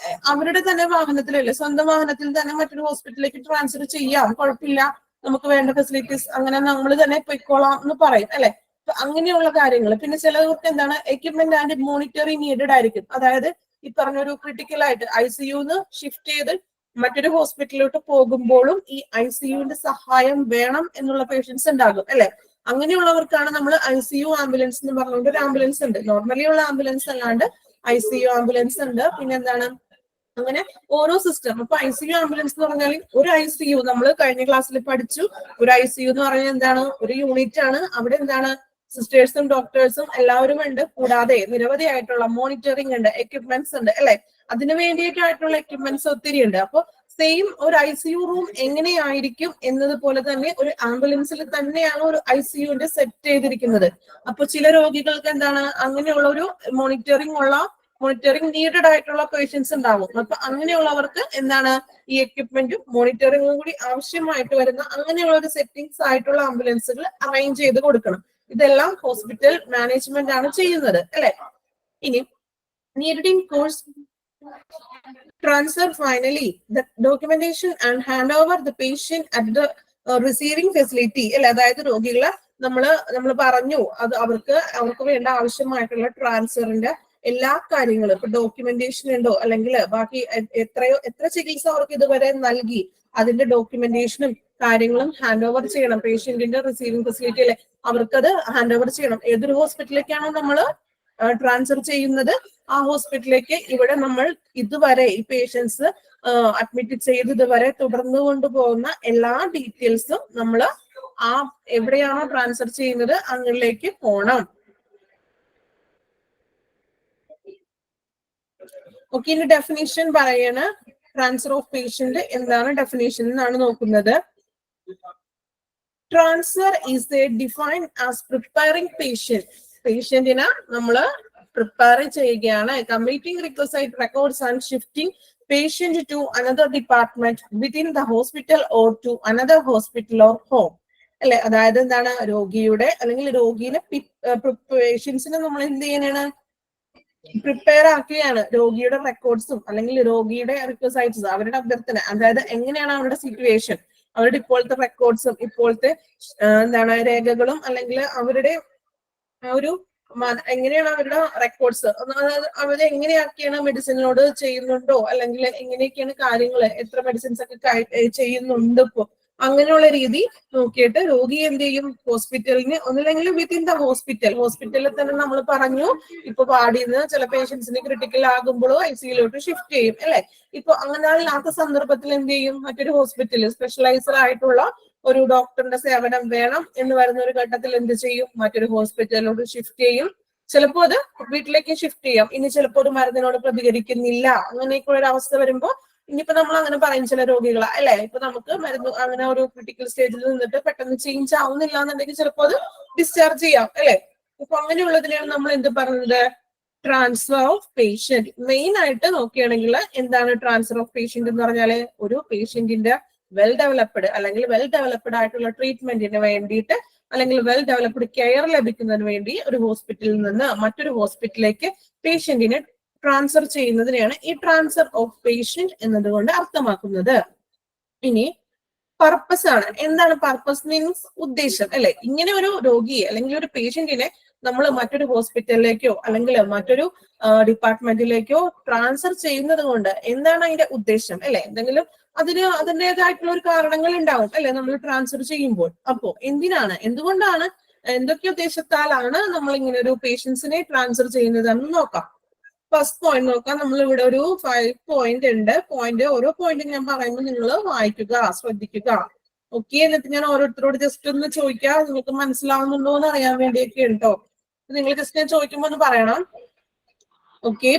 അവരുടെ തന്നെ വാഹനത്തിലല്ലേ, സ്വന്തം വാഹനത്തിൽ തന്നെ മറ്റൊരു ഹോസ്പിറ്റലിലേക്ക് ട്രാൻസ്ഫർ ചെയ്യാം, കുഴപ്പമില്ല, നമുക്ക് വേണ്ട ഫെസിലിറ്റീസ് അങ്ങനെ നമ്മൾ തന്നെ പൊയ്ക്കോളാം എന്ന് പറയും അല്ലെ. അങ്ങനെയുള്ള കാര്യങ്ങൾ. പിന്നെ ചിലർക്ക് എന്താണ് എക്യുപ്മെന്റ് ആൻഡ് മോണിറ്ററിംഗ് നീഡഡ് ആയിരിക്കും. അതായത് ഈ പറഞ്ഞൊരു ക്രിട്ടിക്കൽ ആയിട്ട് ICUന്ന് ഷിഫ്റ്റ് ചെയ്ത് മറ്റൊരു ഹോസ്പിറ്റലിലോട്ട് പോകുമ്പോഴും ഈ ICUവിന്റെ സഹായം വേണം എന്നുള്ള പേഷ്യൻസ് ഉണ്ടാകും അല്ലെ. അങ്ങനെയുള്ളവർക്കാണ് നമ്മൾ ICU ആംബുലൻസ് എന്ന് പറഞ്ഞുകൊണ്ട് ഒരു ആംബുലൻസ് ഉണ്ട്. നോർമലി ഉള്ള ആംബുലൻസ് അല്ലാണ്ട് ICU ആംബുലൻസ് ഉണ്ട്. പിന്നെ എന്താണ് അങ്ങനെ ഓരോ സിസ്റ്റം. അപ്പൊ ICU ആംബുലൻസ് എന്ന് പറഞ്ഞാൽ ഒരു ICU നമ്മൾ കഴിഞ്ഞ ക്ലാസ്സിൽ പഠിച്ചു. ഒരു ICU എന്ന് പറഞ്ഞാൽ എന്താണ്? ഒരു യൂണിറ്റ് ആണ്. അവിടെ എന്താണ് സിസ്റ്റേഴ്സും ഡോക്ടേഴ്സും എല്ലാവരും ഉണ്ട്. കൂടാതെ നിരവധി ആയിട്ടുള്ള മോണിറ്ററിംഗ് ഉണ്ട്, എക്യുപ്മെന്റ്സ് ഉണ്ട് അല്ലെ. അതിനു വേണ്ടിയിട്ടായിട്ടുള്ള എക്യുപ്മെന്റ്സ് ഒത്തിരി ഉണ്ട്. അപ്പൊ സെയിം ഒരു ICU റൂം എങ്ങനെയായിരിക്കും എന്നതുപോലെ തന്നെ ഒരു ആംബുലൻസിൽ തന്നെയാണ് ഒരു ICUവിന്റെ സെറ്റ് ചെയ്തിരിക്കുന്നത്. അപ്പൊ ചില രോഗികൾക്ക് എന്താണ് അങ്ങനെയുള്ള ഒരു മോണിറ്ററിംഗ് നീഡഡ് ആയിട്ടുള്ള പേഷ്യൻസ് ഉണ്ടാവും. അപ്പൊ അങ്ങനെയുള്ളവർക്ക് എന്താണ് ഈ എക്യുപ്മെന്റും മോണിറ്ററിംഗും കൂടി ആവശ്യമായിട്ട് വരുന്ന അങ്ങനെയുള്ള ഒരു സെറ്റിംഗ്സ് ആയിട്ടുള്ള ആംബുലൻസുകൾ അറേഞ്ച് ചെയ്ത് കൊടുക്കണം. ഇതെല്ലാം ഹോസ്പിറ്റൽ മാനേജ്മെന്റ് ആണ് ചെയ്യുന്നത് അല്ലെ. ഇനി needing course transfer finally the documentation and hand over the patient at the receiving facility അല്ലെ. അതായത് രോഗികളെ നമ്മൾ പറഞ്ഞു അത് അവർക്ക് വേണ്ട ആവശ്യമായിട്ടുള്ള ട്രാൻസ്ഫറിന്റെ എല്ലാ കാര്യങ്ങളും ഇപ്പൊ ഡോക്യുമെന്റേഷൻ ഉണ്ടോ, അല്ലെങ്കിൽ ബാക്കി എത്ര ചികിത്സ അവർക്ക് ഇതുവരെ നൽകി അതിന്റെ ഡോക്യുമെന്റേഷനും കാര്യങ്ങളും ഹാൻഡ് ഓവർ ചെയ്യണം. പേഷ്യന്റിന്റെ റിസീവിംഗ് ഫെസിലിറ്റി അല്ലെ, അവർക്കത് ഹാൻഡ് ഓവർ ചെയ്യണം. ഏതൊരു ഹോസ്പിറ്റലിലേക്കാണോ നമ്മൾ ട്രാൻസ്ഫർ ചെയ്യുന്നത് ആ ഹോസ്പിറ്റലിലേക്ക് ഇവിടെ നമ്മൾ ഇതുവരെ ഈ പേഷ്യൻസ് അഡ്മിറ്റ് ചെയ്ത് ഇതുവരെ തുടർന്നു കൊണ്ടുപോകുന്ന എല്ലാ ഡീറ്റെയിൽസും നമ്മൾ ആ എവിടെയാണോ ട്രാൻസ്ഫർ ചെയ്യുന്നത് അങ്ങനെയിലേക്ക് പോകണം. ഓക്കെ, ഇനി ഡെഫിനിഷൻ പറയണ ട്രാൻസ്ഫർ ഓഫ് പേഷ്യന്റ് എന്താണ് ഡെഫിനിഷൻ എന്നാണ് നോക്കുന്നത്. Transfer is defined as preparing പേഷ്യന്റിനെ നമ്മൾ പ്രിപ്പയർ ചെയ്യുകയാണ്. Completing requisite records and shifting patient to another department within the hospital or to another hospital or home അല്ലെ. അതായത് എന്താണ് രോഗിയുടെ അല്ലെങ്കിൽ രോഗിയുടെ പേഷ്യൻസിനെ നമ്മൾ എന്ത് ചെയ്യാനാണ് പ്രിപ്പയർ ആക്കുകയാണ്. രോഗിയുടെ റെക്കോർഡ്സും അല്ലെങ്കിൽ രോഗിയുടെ റിക്വസൈറ്റ്സ് അവരുടെ അഭ്യർത്ഥന, അതായത് എങ്ങനെയാണ് അവരുടെ സിറ്റുവേഷൻ, അവരുടെ ഇപ്പോഴത്തെ റെക്കോർഡ്സും ഇപ്പോഴത്തെ എന്താണ് രേഖകളും അല്ലെങ്കിൽ അവരുടെ ഒരു എങ്ങനെയാണ് അവരുടെ റെക്കോർഡ്സ്, അവര് എങ്ങനെയൊക്കെയാണ് മെഡിസിനോട് ചെയ്യുന്നുണ്ടോ, അല്ലെങ്കിൽ എങ്ങനെയൊക്കെയാണ് കാര്യങ്ങൾ, എത്ര മെഡിസിൻസ് ഒക്കെ ചെയ്യുന്നുണ്ട് ഇപ്പോ, അങ്ങനെയുള്ള രീതി നോക്കിയിട്ട് രോഗി എന്ത് ചെയ്യും, ഹോസ്പിറ്റലിന് ഒന്നില്ലെങ്കിൽ വിത്തിൻ ദ ഹോസ്പിറ്റലിൽ തന്നെ നമ്മൾ പറഞ്ഞു ഇപ്പൊ വാർഡിന്ന് ചില പേഷ്യൻസിന് ക്രിട്ടിക്കൽ ആകുമ്പോഴോ ICUലോട്ട് ഷിഫ്റ്റ് ചെയ്യും അല്ലെ. ഇപ്പൊ അങ്ങനെ അല്ലാത്ത സന്ദർഭത്തിൽ എന്ത് ചെയ്യും, മറ്റൊരു ഹോസ്പിറ്റലിൽ സ്പെഷ്യലൈസ്ഡ് ആയിട്ടുള്ള ഒരു ഡോക്ടറിന്റെ സേവനം വേണം എന്ന് വരുന്ന ഒരു ഘട്ടത്തിൽ എന്ത് ചെയ്യും, മറ്റൊരു ഹോസ്പിറ്റലിലോട്ട് ഷിഫ്റ്റ് ചെയ്യും. ചിലപ്പോൾ അത് വീട്ടിലേക്ക് ഷിഫ്റ്റ് ചെയ്യാം. ഇനി ചിലപ്പോൾ ഒരു മരുന്നിനോട് പ്രതികരിക്കുന്നില്ല, അങ്ങനെയൊക്കെ ഒരു അവസ്ഥ വരുമ്പോൾ ഇനിയിപ്പോ നമ്മൾ അങ്ങനെ പറയും ചില രോഗികളെ അല്ലെ, ഇപ്പൊ നമുക്ക് മരുന്ന് അങ്ങനെ ഒരു ക്രിട്ടിക്കൽ സ്റ്റേജിൽ നിന്നിട്ട് പെട്ടെന്ന് ചേഞ്ച് ആവുന്നില്ല എന്നുണ്ടെങ്കിൽ ചിലപ്പോൾ അത് ഡിസ്ചാർജ് ചെയ്യാം അല്ലെ. അപ്പൊ അങ്ങനെയുള്ളതിനെയാണ് നമ്മൾ എന്ത് പറയുന്നത്, ട്രാൻസ്ഫർ ഓഫ് പേഷ്യന്റ്. മെയിൻ ആയിട്ട് നോക്കുകയാണെങ്കിൽ എന്താണ് ട്രാൻസ്ഫർ ഓഫ് പേഷ്യന്റ് എന്ന് പറഞ്ഞാല്, ഒരു പേഷ്യന്റിന്റെ വെൽ ഡെവലപ്ഡ് അല്ലെങ്കിൽ വെൽ ഡെവലപ്ഡ് ആയിട്ടുള്ള ട്രീറ്റ്മെന്റിന് വേണ്ടിയിട്ട് അല്ലെങ്കിൽ വെൽ ഡെവലപ്ഡ് കെയർ ലഭിക്കുന്നതിന് വേണ്ടി ഒരു ഹോസ്പിറ്റലിൽ നിന്ന് മറ്റൊരു ഹോസ്പിറ്റലിലേക്ക് പേഷ്യന്റിനെ ട്രാൻസ്ഫർ ചെയ്യുന്നതിനെയാണ് ഈ ട്രാൻസ്ഫർ ഓഫ് പേഷ്യന്റ് എന്നതുകൊണ്ട് അർത്ഥമാക്കുന്നത്. ഇനി പർപ്പസ് ആണ്. എന്താണ് പർപ്പസ്? മീൻസ് ഉദ്ദേശം അല്ലെ. ഇങ്ങനെ ഒരു രോഗിയെ അല്ലെങ്കിൽ ഒരു പേഷ്യന്റിനെ നമ്മൾ മറ്റൊരു ഹോസ്പിറ്റലിലേക്കോ അല്ലെങ്കിൽ മറ്റൊരു ഡിപ്പാർട്ട്മെന്റിലേക്കോ ട്രാൻസ്ഫർ ചെയ്യുന്നത് കൊണ്ട് എന്താണ് അതിന്റെ ഉദ്ദേശം അല്ലെ. എന്തെങ്കിലും അതിൻ്റെതായിട്ടുള്ള ഒരു കാരണങ്ങൾ ഉണ്ടാവും അല്ലെ നമ്മൾ ട്രാൻസ്ഫർ ചെയ്യുമ്പോൾ. അപ്പോ എന്തുകൊണ്ടാണ്, എന്തൊക്കെ ഉദ്ദേശത്താലാണ് നമ്മൾ ഇങ്ങനെ ഒരു പേഷ്യൻസിനെ ട്രാൻസ്ഫർ ചെയ്യുന്നതെന്ന് നോക്കാം. ഫസ്റ്റ് പോയിന്റ് നോക്കാം. നമ്മൾ ഇവിടെ ഒരു 5 പോയിന്റ് ഉണ്ട്. ഓരോ പോയിന്റും ഞാൻ പറയുമ്പോൾ നിങ്ങൾ വായിക്കുക, ശ്രദ്ധിക്കുക. ഓക്കെ, എന്നിട്ട് ഞാൻ ഓരോരുത്തരോട് ജസ്റ്റ് ഒന്ന് ചോദിക്കാം, നിങ്ങൾക്ക് മനസ്സിലാവുന്നുണ്ടോ എന്ന് അറിയാൻ വേണ്ടിയൊക്കെ ഉണ്ടോ. നിങ്ങൾ ജസ്റ്റ് ഞാൻ ചോദിക്കുമ്പോൾ ഒന്ന് പറയണം. ഓക്കെ,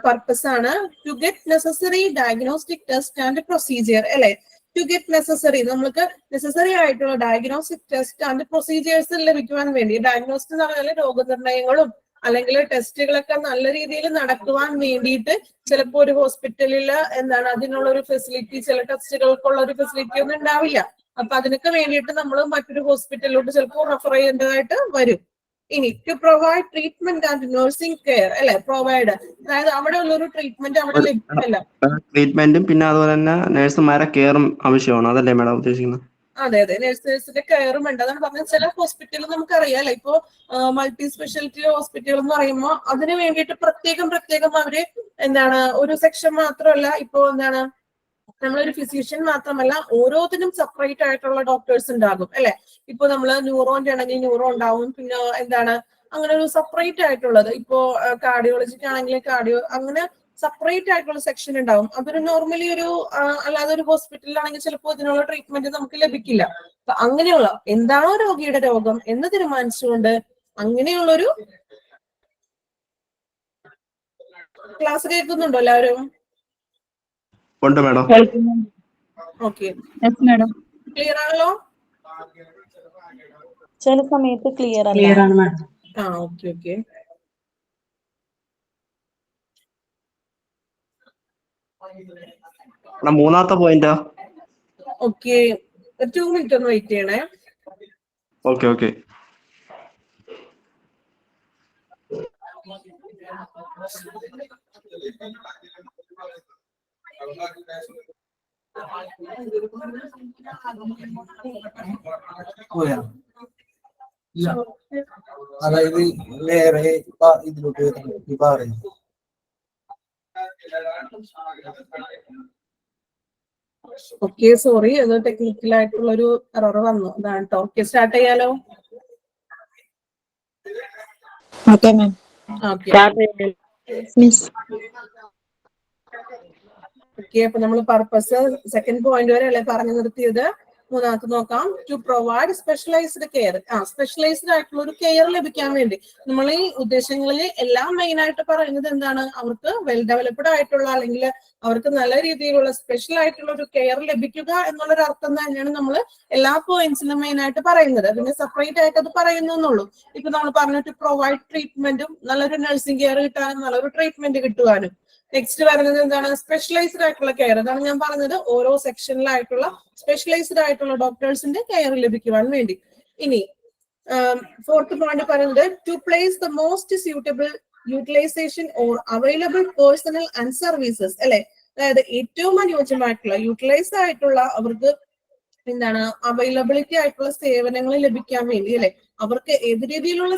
പർപ്പസ് ആണ് to get necessary diagnostic test and procedure അല്ലെ. ടു ഗെറ്റ് നെസസറി, നമുക്ക് നെസസറി ആയിട്ടുള്ള ഡയഗ്നോസ്റ്റിക് ടെസ്റ്റ് ആൻഡ് പ്രൊസീജിയേഴ്സ് ലഭിക്കുവാൻ വേണ്ടി. ഡയഗ്നോസ്റ്റിക് എന്ന് പറഞ്ഞാൽ രോഗനിർണയങ്ങളും അല്ലെങ്കിൽ ടെസ്റ്റുകളൊക്കെ നല്ല രീതിയിൽ നടക്കുവാൻ വേണ്ടിയിട്ട് ചിലപ്പോൾ ഒരു ഹോസ്പിറ്റലിൽ അതിനുള്ള ഒരു ഫെസിലിറ്റി, ചില ടെസ്റ്റുകൾക്കുള്ള ഒരു ഫെസിലിറ്റി ഒന്നും ഉണ്ടാവില്ല. അപ്പൊ അതിനൊക്കെ വേണ്ടിയിട്ട് നമ്മൾ മറ്റൊരു ഹോസ്പിറ്റലിലോട്ട് ചിലപ്പോൾ റെഫർ ചെയ്യേണ്ടതായിട്ട് വരും. ഇനി to provide treatment and nursing care അല്ലെ. പ്രൊവൈഡ്, അതായത് അവിടെ ഉള്ളൊരു ട്രീറ്റ്മെന്റ് അവിടെ ലഭിക്കില്ല. ട്രീറ്റ്മെന്റും പിന്നെ അതുപോലെ തന്നെ നഴ്സുമാരെ കെയറും ആവശ്യമാണ്, അതല്ലേ മാഡം ഉദ്ദേശിക്കുന്നത്? അതെ, നഴ്സേഴ്സിന്റെ കെയറും ഉണ്ട്. അതാണ് പറഞ്ഞത്. ചില ഹോസ്പിറ്റലിൽ നമുക്കറിയാം അല്ലെ, ഇപ്പോ മൾട്ടി സ്പെഷ്യാലിറ്റി ഹോസ്പിറ്റൽ എന്ന് പറയുമ്പോൾ അതിന് വേണ്ടിയിട്ട് പ്രത്യേകം അവര് ഒരു സെക്ഷൻ മാത്രമല്ല, ഇപ്പോ നമ്മളൊരു ഫിസിഷ്യൻ മാത്രമല്ല, ഓരോത്തിനും സെപ്പറേറ്റ് ആയിട്ടുള്ള ഡോക്ടേഴ്സ് ഉണ്ടാകും അല്ലെ. ഇപ്പൊ നമ്മള് ന്യൂറോന്റെ ആണെങ്കിൽ ന്യൂറോ ഉണ്ടാവും, പിന്നെ അങ്ങനെ ഒരു സെപ്പറേറ്റ് ആയിട്ടുള്ളത്. ഇപ്പോ കാർഡിയോളജിക്ക് ആണെങ്കിൽ കാർഡിയോ, അങ്ങനെ സെപ്പറേറ്റ് ആയിട്ടുള്ള സെക്ഷൻ ഉണ്ടാവും. അതൊരു നോർമലി അല്ലാതെ ഒരു ഹോസ്പിറ്റലിലാണെങ്കിൽ ചിലപ്പോൾ ഇതിനുള്ള ട്രീറ്റ്മെന്റ് നമുക്ക് ലഭിക്കില്ല. അപ്പൊ അങ്ങനെയുള്ള എന്താണോ രോഗിയുടെ രോഗം എന്ന് തീരുമാനിച്ചുകൊണ്ട് അങ്ങനെയുള്ളൊരു ക്ലാസ് കേൾക്കുന്നുണ്ടോ എല്ലാവരും? ഉണ്ട് മാഡം. Okay, madam. ക്ലിയർ ആണല്ലോ? ചില സമയത്ത് ക്ലിയർ ആണ് മാഡം. ഓക്കെ. മൂന്നാമത്തെ പോയിന്റാ? ഓക്കെ, 2 മിനിറ്റ് ഒന്ന് വെയിറ്റ് ചെയ്യണേ. ഓക്കെ. അതായത് വേറെ ഇതിലോട്ട് പറയുന്നു. ഓക്കെ, സോറി, അത് ടെക്നിക്കൽ ആയിട്ടുള്ള ഒരു എറർ വന്നു. അതാണ് കേട്ടോ. ഓക്കെ, സ്റ്റാർട്ട് ചെയ്യാലോ? Okay ma'am. ഓക്കെ, അപ്പൊ നമ്മൾ പർപ്പസ് സെക്കൻഡ് പോയിന്റ് വരെ അല്ലെ പറഞ്ഞു നിർത്തിയത്. മൂന്നാമത്തെ നോക്കാം. To provide specialised care. Specialised ആയിട്ടുള്ള ഒരു കെയർ ലഭിക്കാൻ വേണ്ടി നമ്മൾ ഈ ഉദ്ദേശങ്ങളിൽ എല്ലാം മെയിൻ ആയിട്ട് പറയുന്നത് എന്താണ്, അവർക്ക് വെൽ ഡെവലപ്ഡ് ആയിട്ടുള്ള അല്ലെങ്കിൽ അവർക്ക് നല്ല രീതിയിലുള്ള സ്പെഷ്യൽ ആയിട്ടുള്ള ഒരു കെയർ ലഭിക്കുക എന്നുള്ളൊരു അർത്ഥം തന്നെയാണ് നമ്മൾ എല്ലാ പോയിന്റ്സിലും മെയിൻ ആയിട്ട് പറയുന്നത്. അതിന് സെപ്പറേറ്റ് ആയിട്ട് അത് പറയുന്നുള്ളൂ. ഇപ്പൊ നമ്മൾ പറഞ്ഞു ടു പ്രൊവൈഡ് ട്രീറ്റ്മെന്റും, നല്ലൊരു നഴ്സിംഗ് കെയർ കിട്ടാനും നല്ലൊരു ട്രീറ്റ്മെന്റ് കിട്ടുവാനും. നെക്സ്റ്റ് പറയുന്നത് എന്താണ്, സ്പെഷ്യലൈസ്ഡ് ആയിട്ടുള്ള കെയർ. അതാണ് ഞാൻ പറഞ്ഞത്, ഓരോ സെക്ഷനിലായിട്ടുള്ള സ്പെഷ്യലൈസ്ഡ് ആയിട്ടുള്ള ഡോക്ടേഴ്സിന്റെ കെയർ ലഭിക്കുവാൻ വേണ്ടി. ഇനി ഫോർത്ത് പോയിന്റ് പറയുന്നത് to place the most suitable utilisation or available personnel and services അല്ലെ. അതായത് ഏറ്റവും അനുയോജ്യമായിട്ടുള്ള യൂട്ടിലൈസ് ആയിട്ടുള്ള അവർക്ക് അവൈലബിലിറ്റി ആയിട്ടുള്ള സേവനങ്ങൾ ലഭിക്കാൻ വേണ്ടി അല്ലെ, അവർക്ക് ഏത് രീതിയിലുള്ള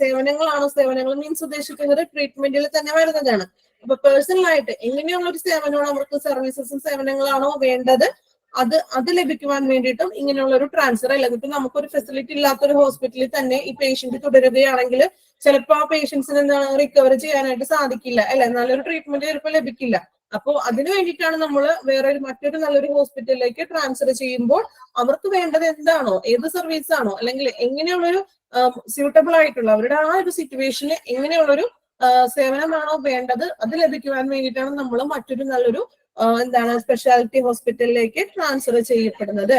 സേവനങ്ങൾ മീൻസ് ഉദ്ദേശിക്കുന്നത് ട്രീറ്റ്മെന്റിൽ തന്നെ വരുന്നതാണ്. അപ്പൊ പേഴ്സണലായിട്ട് എങ്ങനെയുള്ള ഒരു സേവനമാണ് അവർക്ക് സർവീസസും സേവനങ്ങളാണോ വേണ്ടത് അത് ലഭിക്കുവാൻ വേണ്ടിയിട്ടും ഇങ്ങനെയുള്ള ഒരു ട്രാൻസ്ഫർ അല്ല. ഇപ്പൊ നമുക്കൊരു ഫെസിലിറ്റി ഇല്ലാത്തൊരു ഹോസ്പിറ്റലിൽ തന്നെ ഈ പേഷ്യന്റ് തുടരുകയാണെങ്കിൽ ചിലപ്പോൾ ആ പേഷ്യൻസിന് എന്താണ് റിക്കവർ ചെയ്യാനായിട്ട് സാധിക്കില്ല അല്ലെ, നല്ലൊരു ട്രീറ്റ്മെന്റ് ചിലപ്പോൾ ലഭിക്കില്ല. അപ്പോൾ അതിനു വേണ്ടിയിട്ടാണ് നമ്മൾ മറ്റൊരു നല്ലൊരു ഹോസ്പിറ്റലിലേക്ക് ട്രാൻസ്ഫർ ചെയ്യുമ്പോൾ അവർക്ക് വേണ്ടത് എന്താണോ, ഏത് സർവീസ് ആണോ, അല്ലെങ്കിൽ എങ്ങനെയുള്ളൊരു സ്യൂട്ടബിൾ ആയിട്ടുള്ള അവരുടെ ആ ഒരു സിറ്റുവേഷന് എങ്ങനെയുള്ളൊരു സേവനമാണോ വേണ്ടത് അത് ലഭിക്കുവാൻ വേണ്ടിയിട്ടാണ് നമ്മൾ മറ്റൊരു നല്ലൊരു സ്പെഷ്യാലിറ്റി ഹോസ്പിറ്റലിലേക്ക് ട്രാൻസ്ഫർ ചെയ്യപ്പെടുന്നത്.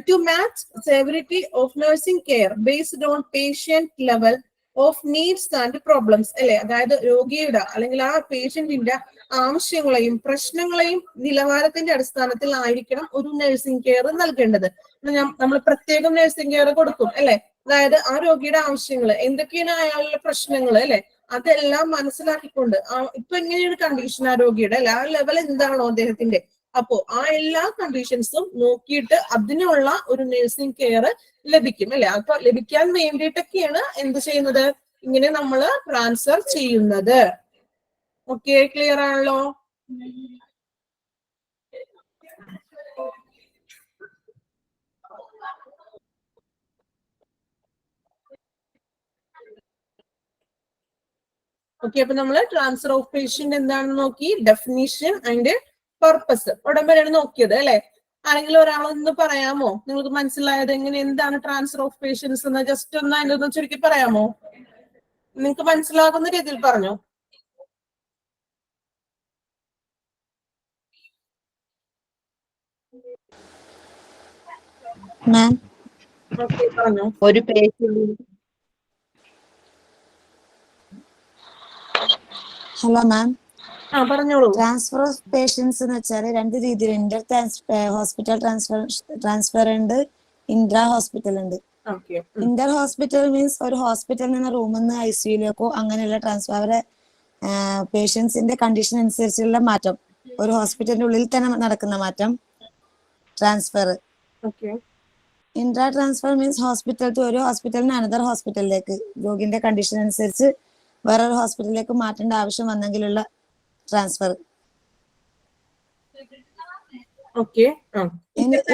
To match severity of nursing care based on patient level of needs and problems അല്ലെ, അതായത് രോഗിയുടെ അല്ലെങ്കിൽ ആ പേഷ്യന്റിന്റെ ആവശ്യങ്ങളെയും പ്രശ്നങ്ങളെയും നിലവാരത്തിന്റെ അടിസ്ഥാനത്തിൽ ആയിരിക്കണം ഒരു നഴ്സിംഗ് കെയർ നൽകേണ്ടത്. നമ്മൾ പ്രത്യേകം നഴ്സിംഗ് കെയർ കൊടുക്കും അല്ലെ, അതായത് ആ രോഗിയുടെ ആവശ്യങ്ങൾ എന്തൊക്കെയാണ്, അയാളുടെ പ്രശ്നങ്ങൾ അല്ലെ, അതെല്ലാം മനസ്സിലാക്കിക്കൊണ്ട് ഇപ്പൊ എങ്ങനെയാണ് കണ്ടീഷൻ ആ രോഗിയുടെ അല്ലെ, ആ ലെവൽ എന്താണോ അദ്ദേഹത്തിന്റെ, അപ്പോ ആ എല്ലാ കണ്ടീഷൻസും നോക്കിയിട്ട് അതിനുള്ള ഒരു നഴ്സിംഗ് കെയർ ലഭിക്കും അല്ലെ. അപ്പൊ ലഭിക്കാൻ വേണ്ടിയിട്ടൊക്കെയാണ് എന്ത് ചെയ്യുന്നത്, ഇങ്ങനെ നമ്മൾ ട്രാൻസ്ഫർ ചെയ്യുന്നത്. ഓക്കെ, ക്ലിയർ ആണല്ലോ? ഓക്കെ, അപ്പൊ നമ്മള് ട്രാൻസ്ഫർ ഓഫ് പേഷ്യന്റ് എന്താണെന്ന് നോക്കി, ഡെഫിനിഷൻ ആൻഡ് പർപ്പസ് ഉടമ്പടിയാണ് നോക്കിയത് അല്ലെ. ആരെങ്കിലും ഒരാളൊന്ന് പറയാമോ, നിങ്ങൾക്ക് മനസ്സിലായത് എന്താണ് ട്രാൻസ്ഫർ ഓഫ് പേഷ്യൻസ് എന്ന് ജസ്റ്റ് ഒന്ന് അതിന്റെ ഒന്ന് ചുരുക്കി പറയാമോ? നിങ്ങൾക്ക് മനസ്സിലാകുന്ന രീതിയിൽ പറഞ്ഞോ. ഓക്കെ, പറഞ്ഞോ. ഒരു പേഷ്യന്റ്. ഹലോ മാം, പറഞ്ഞോളൂ. ട്രാൻസ്ഫർ ഓഫ് പേഷ്യൻസ് എന്ന് വെച്ചാൽ രണ്ട് രീതിയിൽ, ഹോസ്പിറ്റൽ ട്രാൻസ്ഫർ ഉണ്ട്, ഇൻട്രാ ഹോസ്പിറ്റൽ ഉണ്ട്. ഇന്റർ ഹോസ്പിറ്റൽ മീൻസ് ഒരു ഹോസ്പിറ്റലിൽ നിന്ന് റൂമിൽ നിന്ന് ICUയിലേക്കോ അങ്ങനെയുള്ള ട്രാൻസ്ഫർ, അവരെ പേഷ്യൻസിന്റെ കണ്ടീഷൻ അനുസരിച്ചുള്ള മാറ്റം, ഒരു ഹോസ്പിറ്റലിന്റെ ഉള്ളിൽ തന്നെ നടക്കുന്ന മാറ്റം, ട്രാൻസ്ഫർ. ഇൻട്രാ ട്രാൻസ്ഫർ മീൻസ് ഒരു ഹോസ്പിറ്റലിൽ നിന്ന് അനദർ ഹോസ്പിറ്റലിലേക്ക് രോഗിന്റെ കണ്ടീഷൻ അനുസരിച്ച് വേറൊരു ഹോസ്പിറ്റലിലേക്ക് മാറ്റേണ്ട ആവശ്യം വന്നെങ്കിലുള്ള ട്രാൻസ്ഫർ.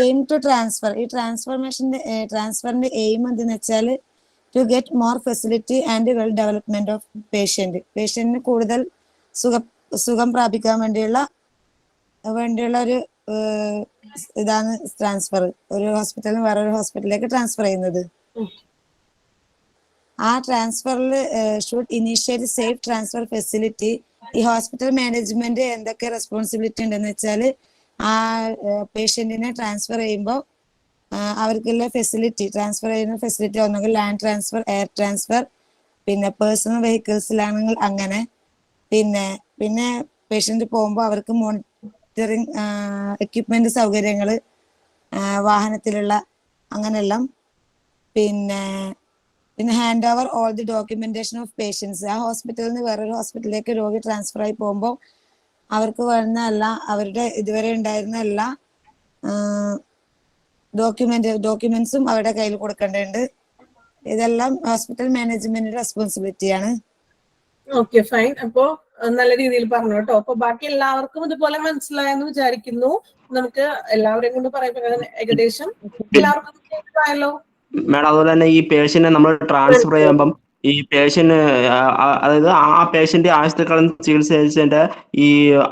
എയിം ടു ട്രാൻസ്ഫർ, ഈ ട്രാൻസ്ഫറിന്റെ എയിം എന്തെന്ന് വെച്ചാൽ to get more facility and well development of പേഷ്യന്റിന് കൂടുതൽ സുഖം പ്രാപിക്കാൻ വേണ്ടിയുള്ള ഒരു ഇതാണ് ട്രാൻസ്ഫർ. ഒരു ഹോസ്പിറ്റലിൽ നിന്ന് വേറൊരു ഹോസ്പിറ്റലിലേക്ക് ട്രാൻസ്ഫർ ചെയ്യുന്നത്. ആ ട്രാൻസ്ഫറിൽ should initiate safe transfer facility. ഈ ഹോസ്പിറ്റൽ മാനേജ്മെന്റ് എന്തൊക്കെ റെസ്പോൺസിബിലിറ്റി ഉണ്ടെന്ന് വെച്ചാൽ, ആ പേഷ്യന്റിനെ ട്രാൻസ്ഫർ ചെയ്യുമ്പോൾ അവർക്കുള്ള ഫെസിലിറ്റി, ട്രാൻസ്ഫർ ചെയ്യുന്ന ഫെസിലിറ്റി ഒന്നെങ്കിൽ ലാൻഡ് ട്രാൻസ്ഫർ, എയർ ട്രാൻസ്ഫർ, പിന്നെ പേഴ്സണൽ വെഹിക്കിൾസിലാണെങ്കിൽ അങ്ങനെ, പിന്നെ പേഷ്യന്റ് പോകുമ്പോൾ അവർക്ക് മോണിറ്ററിങ് എക്യുപ്മെന്റ് സൗകര്യങ്ങൾ വാഹനത്തിലുള്ള അങ്ങനെയെല്ലാം, പിന്നെ hand over all the documentation of patients. ആ ഹോസ്പിറ്റലിൽ നിന്ന് വേറൊരു ഹോസ്പിറ്റലിലേക്ക് രോഗി ട്രാൻസ്ഫർ ആയി പോകുമ്പോൾ അവർക്ക് വേണ്ട അവരുടെ ഇതുവരെ ഉണ്ടായിരുന്ന എല്ലാ ഡോക്യുമെന്റ്സും അവരുടെ കയ്യിൽ കൊടുക്കേണ്ടതുണ്ട്. ഇതെല്ലാം ഹോസ്പിറ്റൽ മാനേജ്മെന്റിന്റെ റെസ്പോൺസിബിലിറ്റിയാണ്. Okay, fine. അപ്പോ നല്ല രീതിയിൽ പറഞ്ഞു കേട്ടോ. അപ്പൊ ബാക്കി എല്ലാവർക്കും ഇതുപോലെ മനസ്സിലായെന്ന് വിചാരിക്കുന്നു. നമുക്ക് എല്ലാവരെയും കൊണ്ട് പറയുമ്പോൾ ഏകദേശം എല്ലാവർക്കും മനസ്സിലായല്ലോ മാഡം. അതുപോലെ തന്നെ ഈ പേഷ്യന്റിനെ നമ്മൾ ട്രാൻസ്ഫർ ചെയ്യുമ്പം ഈ പേഷ്യന്റ്, അതായത് ആ പേഷ്യന്റ് ആശുപത്രികളിൽ ചികിത്സിച്ചതിന്റെ ഈ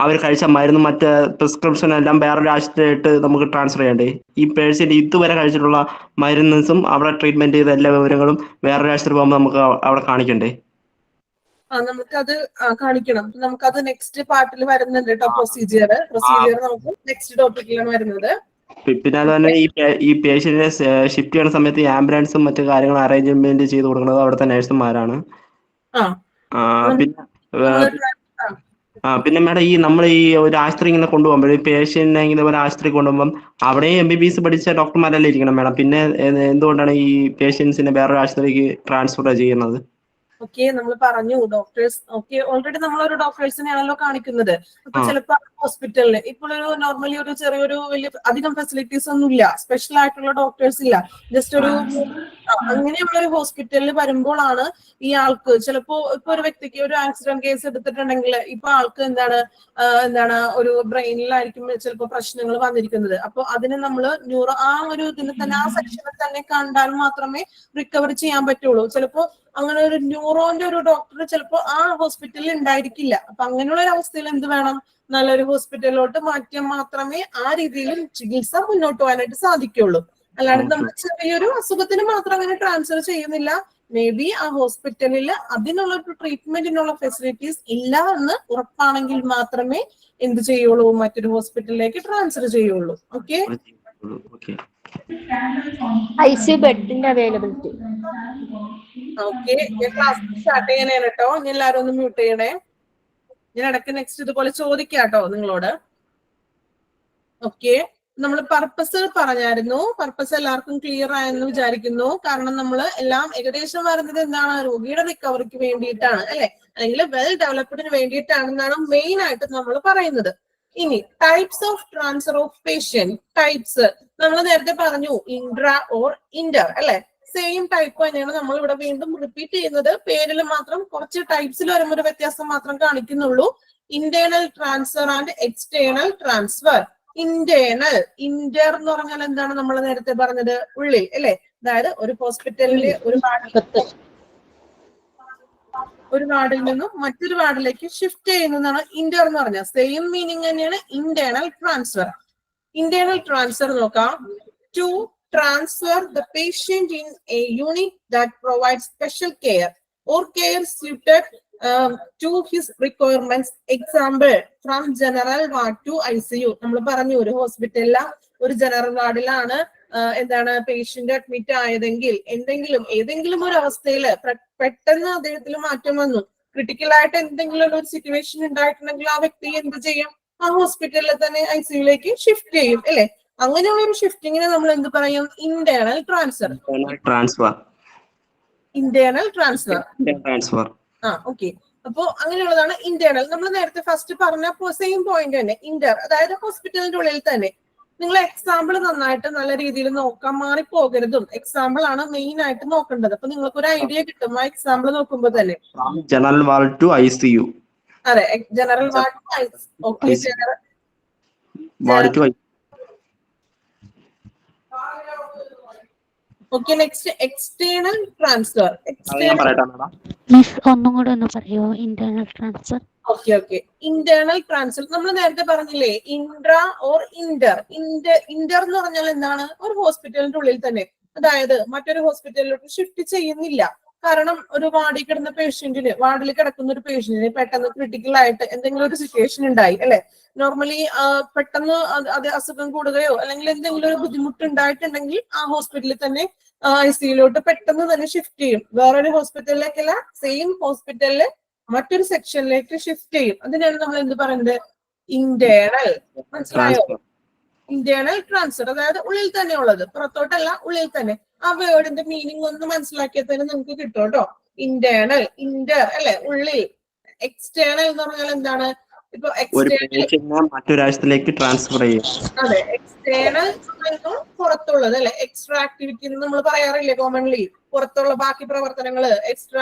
അവർ കഴിച്ച മരുന്നും മറ്റ് പ്രിസ്ക്രിപ്ഷൻ എല്ലാം വേറൊരു ആശുപത്രിയായിട്ട് നമുക്ക് ട്രാൻസ്ഫർ ചെയ്യണ്ടേ? ഈ പേഷ്യന്റ് ഇതുവരെ കഴിച്ചിട്ടുള്ള മരുന്നും അവിടെ ട്രീറ്റ്മെന്റ് ചെയ്ത എല്ലാ വിവരങ്ങളും വേറൊരു ആശുപത്രി പോകുമ്പോൾ നമുക്ക് അവിടെ കാണിക്കണ്ടേ? നമുക്കത് കാണിക്കണം. നമുക്കത് നെക്സ്റ്റ് പാർട്ടിൽ വരുന്നുണ്ട് കേട്ടോ. പ്രൊസീജിയർ നമുക്ക് നെക്സ്റ്റ് ടോപ്പിക്കിലാണ് വരുന്നത്. പിന്നെ അതുപോലെ ഈ പേഷ്യന്റിനെ ഷിഫ്റ്റ് ചെയ്യുന്ന സമയത്ത് ഈ ആംബുലൻസും മറ്റു കാര്യങ്ങളും അറേഞ്ച്മെന്റ് ചെയ്ത് കൊടുക്കുന്നത് അവിടുത്തെ നഴ്സുമാരാണ്. പിന്നെ മാഡം, നമ്മൾ ഈ ഒരു ആശുപത്രി ഇങ്ങനെ കൊണ്ടുപോകുമ്പോൾ പേഷ്യന്റിനെ ഇങ്ങനെ ഒരു ആശുപത്രി കൊണ്ടുപോകുമ്പോൾ അവിടെയും MBBS പഠിച്ച ഡോക്ടർമാരല്ലേ ഇരിക്കണം മാഡം. പിന്നെ എന്തുകൊണ്ടാണ് ഈ പേഷ്യൻസിനെ വേറൊരു ആശുപത്രിക്ക് ട്രാൻസ്ഫർ ചെയ്യുന്നത്? ഓക്കെ, നമ്മൾ പറഞ്ഞു ഡോക്ടേഴ്സ്. ഓക്കെ, ഓൾറെഡി നമ്മളൊരു ഡോക്ടേഴ്സിനെയാണല്ലോ കാണിക്കുന്നത്. അപ്പൊ ചിലപ്പോ ഹോസ്പിറ്റലിൽ ഇപ്പോൾ ഒരു നോർമലി ഒരു ചെറിയൊരു വലിയ അധികം ഫെസിലിറ്റീസ് ഒന്നും ഇല്ല, സ്പെഷ്യൽ ആയിട്ടുള്ള ഡോക്ടേഴ്സ് ഇല്ല, ജസ്റ്റ് ഒരു അങ്ങനെയുള്ള ഒരു ഹോസ്പിറ്റലിൽ വരുമ്പോഴാണ് ഈ ആൾക്ക് ചിലപ്പോ ഇപ്പൊ ഒരു വ്യക്തിക്ക് ഒരു ആക്സിഡന്റ് കേസ് എടുത്തിട്ടുണ്ടെങ്കിൽ ഇപ്പൊ ആൾക്ക് എന്താണ് ഒരു ബ്രെയിനിലായിരിക്കും ചിലപ്പോൾ പ്രശ്നങ്ങൾ വന്നിരിക്കുന്നത്. അപ്പൊ അതിന് നമ്മൾ ആ ഒരു ഇതിന് തന്നെ ആ സെക്ഷനിൽ തന്നെ കണ്ടാൽ മാത്രമേ റിക്കവർ ചെയ്യാൻ പറ്റുള്ളൂ. ചിലപ്പോ അങ്ങനെ ഒരു ന്യൂറോന്റെ ഒരു ഡോക്ടർ ചിലപ്പോ ആ ഹോസ്പിറ്റലിൽ ഉണ്ടായിരിക്കില്ല. അപ്പൊ അങ്ങനെയുള്ള ഒരു അവസ്ഥയിൽ എന്ത് വേണം, നല്ലൊരു ഹോസ്പിറ്റലിലോട്ട് മാറ്റിയാൽ മാത്രമേ ആ രീതിയിൽ ചികിത്സ മുന്നോട്ട് പോകാനായിട്ട് സാധിക്കുള്ളൂ. അല്ലാണ്ട് നമ്മൾ ചെറിയൊരു അസുഖത്തിന് മാത്രം അങ്ങനെ ട്രാൻസ്ഫർ ചെയ്യുന്നില്ല. മേ ബി ആ ഹോസ്പിറ്റലിൽ അതിനുള്ള ഒരു ട്രീറ്റ്മെന്റിനുള്ള ഫെസിലിറ്റീസ് ഇല്ല എന്ന് ഉറപ്പാണെങ്കിൽ മാത്രമേ എന്ത് ചെയ്യുള്ളൂ, മറ്റൊരു ഹോസ്പിറ്റലിലേക്ക് ട്രാൻസ്ഫർ ചെയ്യുള്ളൂ. ഓക്കെ, ICU ബെഡിന്റെ അവൈലബിലിറ്റി. ഓക്കെ, ഞാൻ ക്ലാസ് സ്റ്റാർട്ട് ചെയ്യാനാണ് കേട്ടോ. ഞാൻ എല്ലാവരും ഒന്ന് മ്യൂട്ട് ചെയ്യണേ. ഞാൻ ഇടയ്ക്ക് നെക്സ്റ്റ് ഇതുപോലെ ചോദിക്കാം കേട്ടോ നിങ്ങളോട്. ഓക്കെ, നമ്മൾ പർപ്പസ് പറഞ്ഞായിരുന്നു. പർപ്പസ് എല്ലാവർക്കും ക്ലിയർ ആയെന്ന് വിചാരിക്കുന്നു. കാരണം നമ്മൾ എല്ലാം ഏകദേശം വരുന്നത് എന്താണ്, രോഗിയുടെ റിക്കവറിക്ക് വേണ്ടിയിട്ടാണ് അല്ലെ, അല്ലെങ്കിൽ വെൽ ഡെവലപ്ഡിന് വേണ്ടിയിട്ടാണെന്നാണ് മെയിൻ ആയിട്ട് നമ്മൾ പറയുന്നത്. ഇനി types of transfer of patient types നമ്മൾ നേരത്തെ പറഞ്ഞു, ഇൻട്രാ ഓർ ഇന്റർ അല്ലെ. സെയിം ടൈപ്പ് തന്നെയാണ് നമ്മൾ ഇവിടെ വീണ്ടും റിപ്പീറ്റ് ചെയ്യുന്നത്. പേരിൽ മാത്രം കുറച്ച് ടൈപ്സിൽ വരുമ്പോൾ ഒരു വ്യത്യാസം മാത്രം കാണിക്കുന്നുള്ളൂ. Internal transfer and external transfer. Internal, inter എന്ന് പറഞ്ഞാൽ എന്താണ്, നമ്മൾ നേരത്തെ പറഞ്ഞത് ഉള്ളിൽ അല്ലെ. അതായത് ഒരു ഹോസ്പിറ്റലില് ഒരു വാർഡിൽ നിന്നും മറ്റൊരു വാർഡിലേക്ക് ഷിഫ്റ്റ് ചെയ്യുന്നതാണ് ഇന്റർ എന്ന് പറഞ്ഞാൽ. സെയിം മീനിങ് തന്നെയാണ് ഇന്റേണൽ ട്രാൻസ്ഫർ. ഇന്റേണൽ ട്രാൻസ്ഫർ നോക്കാം. To transfer the patient in a unit that provides special care or care suited to his requirements. Example, from general ward to ICU. നമ്മൾ പറഞ്ഞു ഒരു ഹോസ്പിറ്റലില ഒരു general വാർഡിലാണ് എന്താണ് പേഷ്യന്റ് അഡ്മിറ്റ് ആയതെങ്കിൽ ഏതെങ്കിലും ഒരു അവസ്ഥയിൽ പെട്ടെന്ന് അദ്ദേഹത്തിൽ മാറ്റം വന്നു, ക്രിട്ടിക്കൽ ആയിട്ട് എന്തെങ്കിലും ഒരു സിറ്റുവേഷൻ ഉണ്ടായിട്ടുണ്ടെങ്കിൽ ആ വ്യക്തി എന്ത് ചെയ്യും, ആ ഹോസ്പിറ്റലിൽ തന്നെ ICUലേക്ക് ഷിഫ്റ്റ് ചെയ്യും അല്ലെ. അങ്ങനെയുള്ള ഒരു ഷിഫ്റ്റിങ്ങിനെ നമ്മൾ എന്ത് പറയും, internal transfer. Internal transfer. Okay, അപ്പോ അങ്ങനെയുള്ളതാണ് ഇന്റേണൽ. നമ്മൾ നേരത്തെ ഫസ്റ്റ് പറഞ്ഞ സെയിം പോയിന്റ് തന്നെ, ഇന്റർ അതായത് ഹോസ്പിറ്റലിന്റെ ഉള്ളിൽ തന്നെ. നിങ്ങൾ എക്സാമ്പിൾ നന്നായിട്ട് നല്ല രീതിയിൽ നോക്കാൻ മാറിപ്പോകരുതും. എക്സാമ്പിൾ ആണ് മെയിൻ ആയിട്ട് നോക്കേണ്ടത്. അപ്പൊ നിങ്ങൾക്ക് ഒരു ഐഡിയ കിട്ടും ആ എക്സാമ്പിൾ നോക്കുമ്പോൾ തന്നെ. General ward to ICU. അതെ, general ward to ICU. Okay, ward to okay. Next external transfer. ഒന്നും കൂടെ ഒന്ന് പറയോ, internal transfer. Okay. Internal transfer നമ്മൾ നേരത്തെ പറഞ്ഞില്ലേ, ഇൻട്രാ ഓർ ഇന്റർ. ഇന്റർ എന്ന് പറഞ്ഞാൽ എന്താണ്, ഒരു ഹോസ്പിറ്റലിന്റെ ഉള്ളിൽ തന്നെ, അതായത് മറ്റൊരു ഹോസ്പിറ്റലിലോട്ട് ഷിഫ്റ്റ് ചെയ്യുന്നില്ല. കാരണം ഒരു വാർഡിൽ കിടക്കുന്ന ഒരു പേഷ്യന്റിന് പെട്ടെന്ന് ക്രിട്ടിക്കൽ ആയിട്ട് എന്തെങ്കിലും ഒരു സിറ്റുവേഷൻ ഉണ്ടായി അല്ലെ. നോർമലി പെട്ടെന്ന് അത് അസുഖം കൂടുകയോ അല്ലെങ്കിൽ എന്തെങ്കിലും ഒരു ബുദ്ധിമുട്ട് ഉണ്ടായിട്ടുണ്ടെങ്കിൽ ആ ഹോസ്പിറ്റലിൽ തന്നെ ICUലോട്ട് പെട്ടെന്ന് തന്നെ ഷിഫ്റ്റ് ചെയ്യും. വേറൊരു ഹോസ്പിറ്റലിലേക്കല്ല, സെയിം ഹോസ്പിറ്റലില് മറ്റൊരു സെക്ഷനിലേക്ക് ഷിഫ്റ്റ് ചെയ്യും. അതിനാണ് നമ്മൾ എന്ത് പറയുന്നത്, ഇന്റേണൽ. മനസ്സിലായോ? ഇന്റേണൽ ട്രാൻസ്ഫർ അതായത് ഉള്ളിൽ തന്നെ ഉള്ളത്, പുറത്തോട്ടല്ല, ഉള്ളിൽ തന്നെ. ആ വേർഡിന്റെ മീനിങ് ഒന്ന് മനസ്സിലാക്കിയാൽ തന്നെ നിങ്ങൾക്ക് കിട്ടും കേട്ടോ. ഇന്റേണൽ, ഇന്റർ അല്ലെ, ഉള്ളിൽ. എക്സ്റ്റേണൽ എന്ന് പറഞ്ഞാൽ എന്താണ്, ഇപ്പൊ മറ്റൊരാഴ്ചയിലേക്ക് ട്രാൻസ്ഫർ ചെയ്യും. അതെ, എക്സ്റ്റേണൽ പുറത്തുള്ളത് അല്ലെ. എക്സ്ട്രാ ആക്ടിവിറ്റി എന്ന് നമ്മൾ പറയാറില്ലേ കോമൺലി, പുറത്തുള്ള ബാക്കി പ്രവർത്തനങ്ങള്,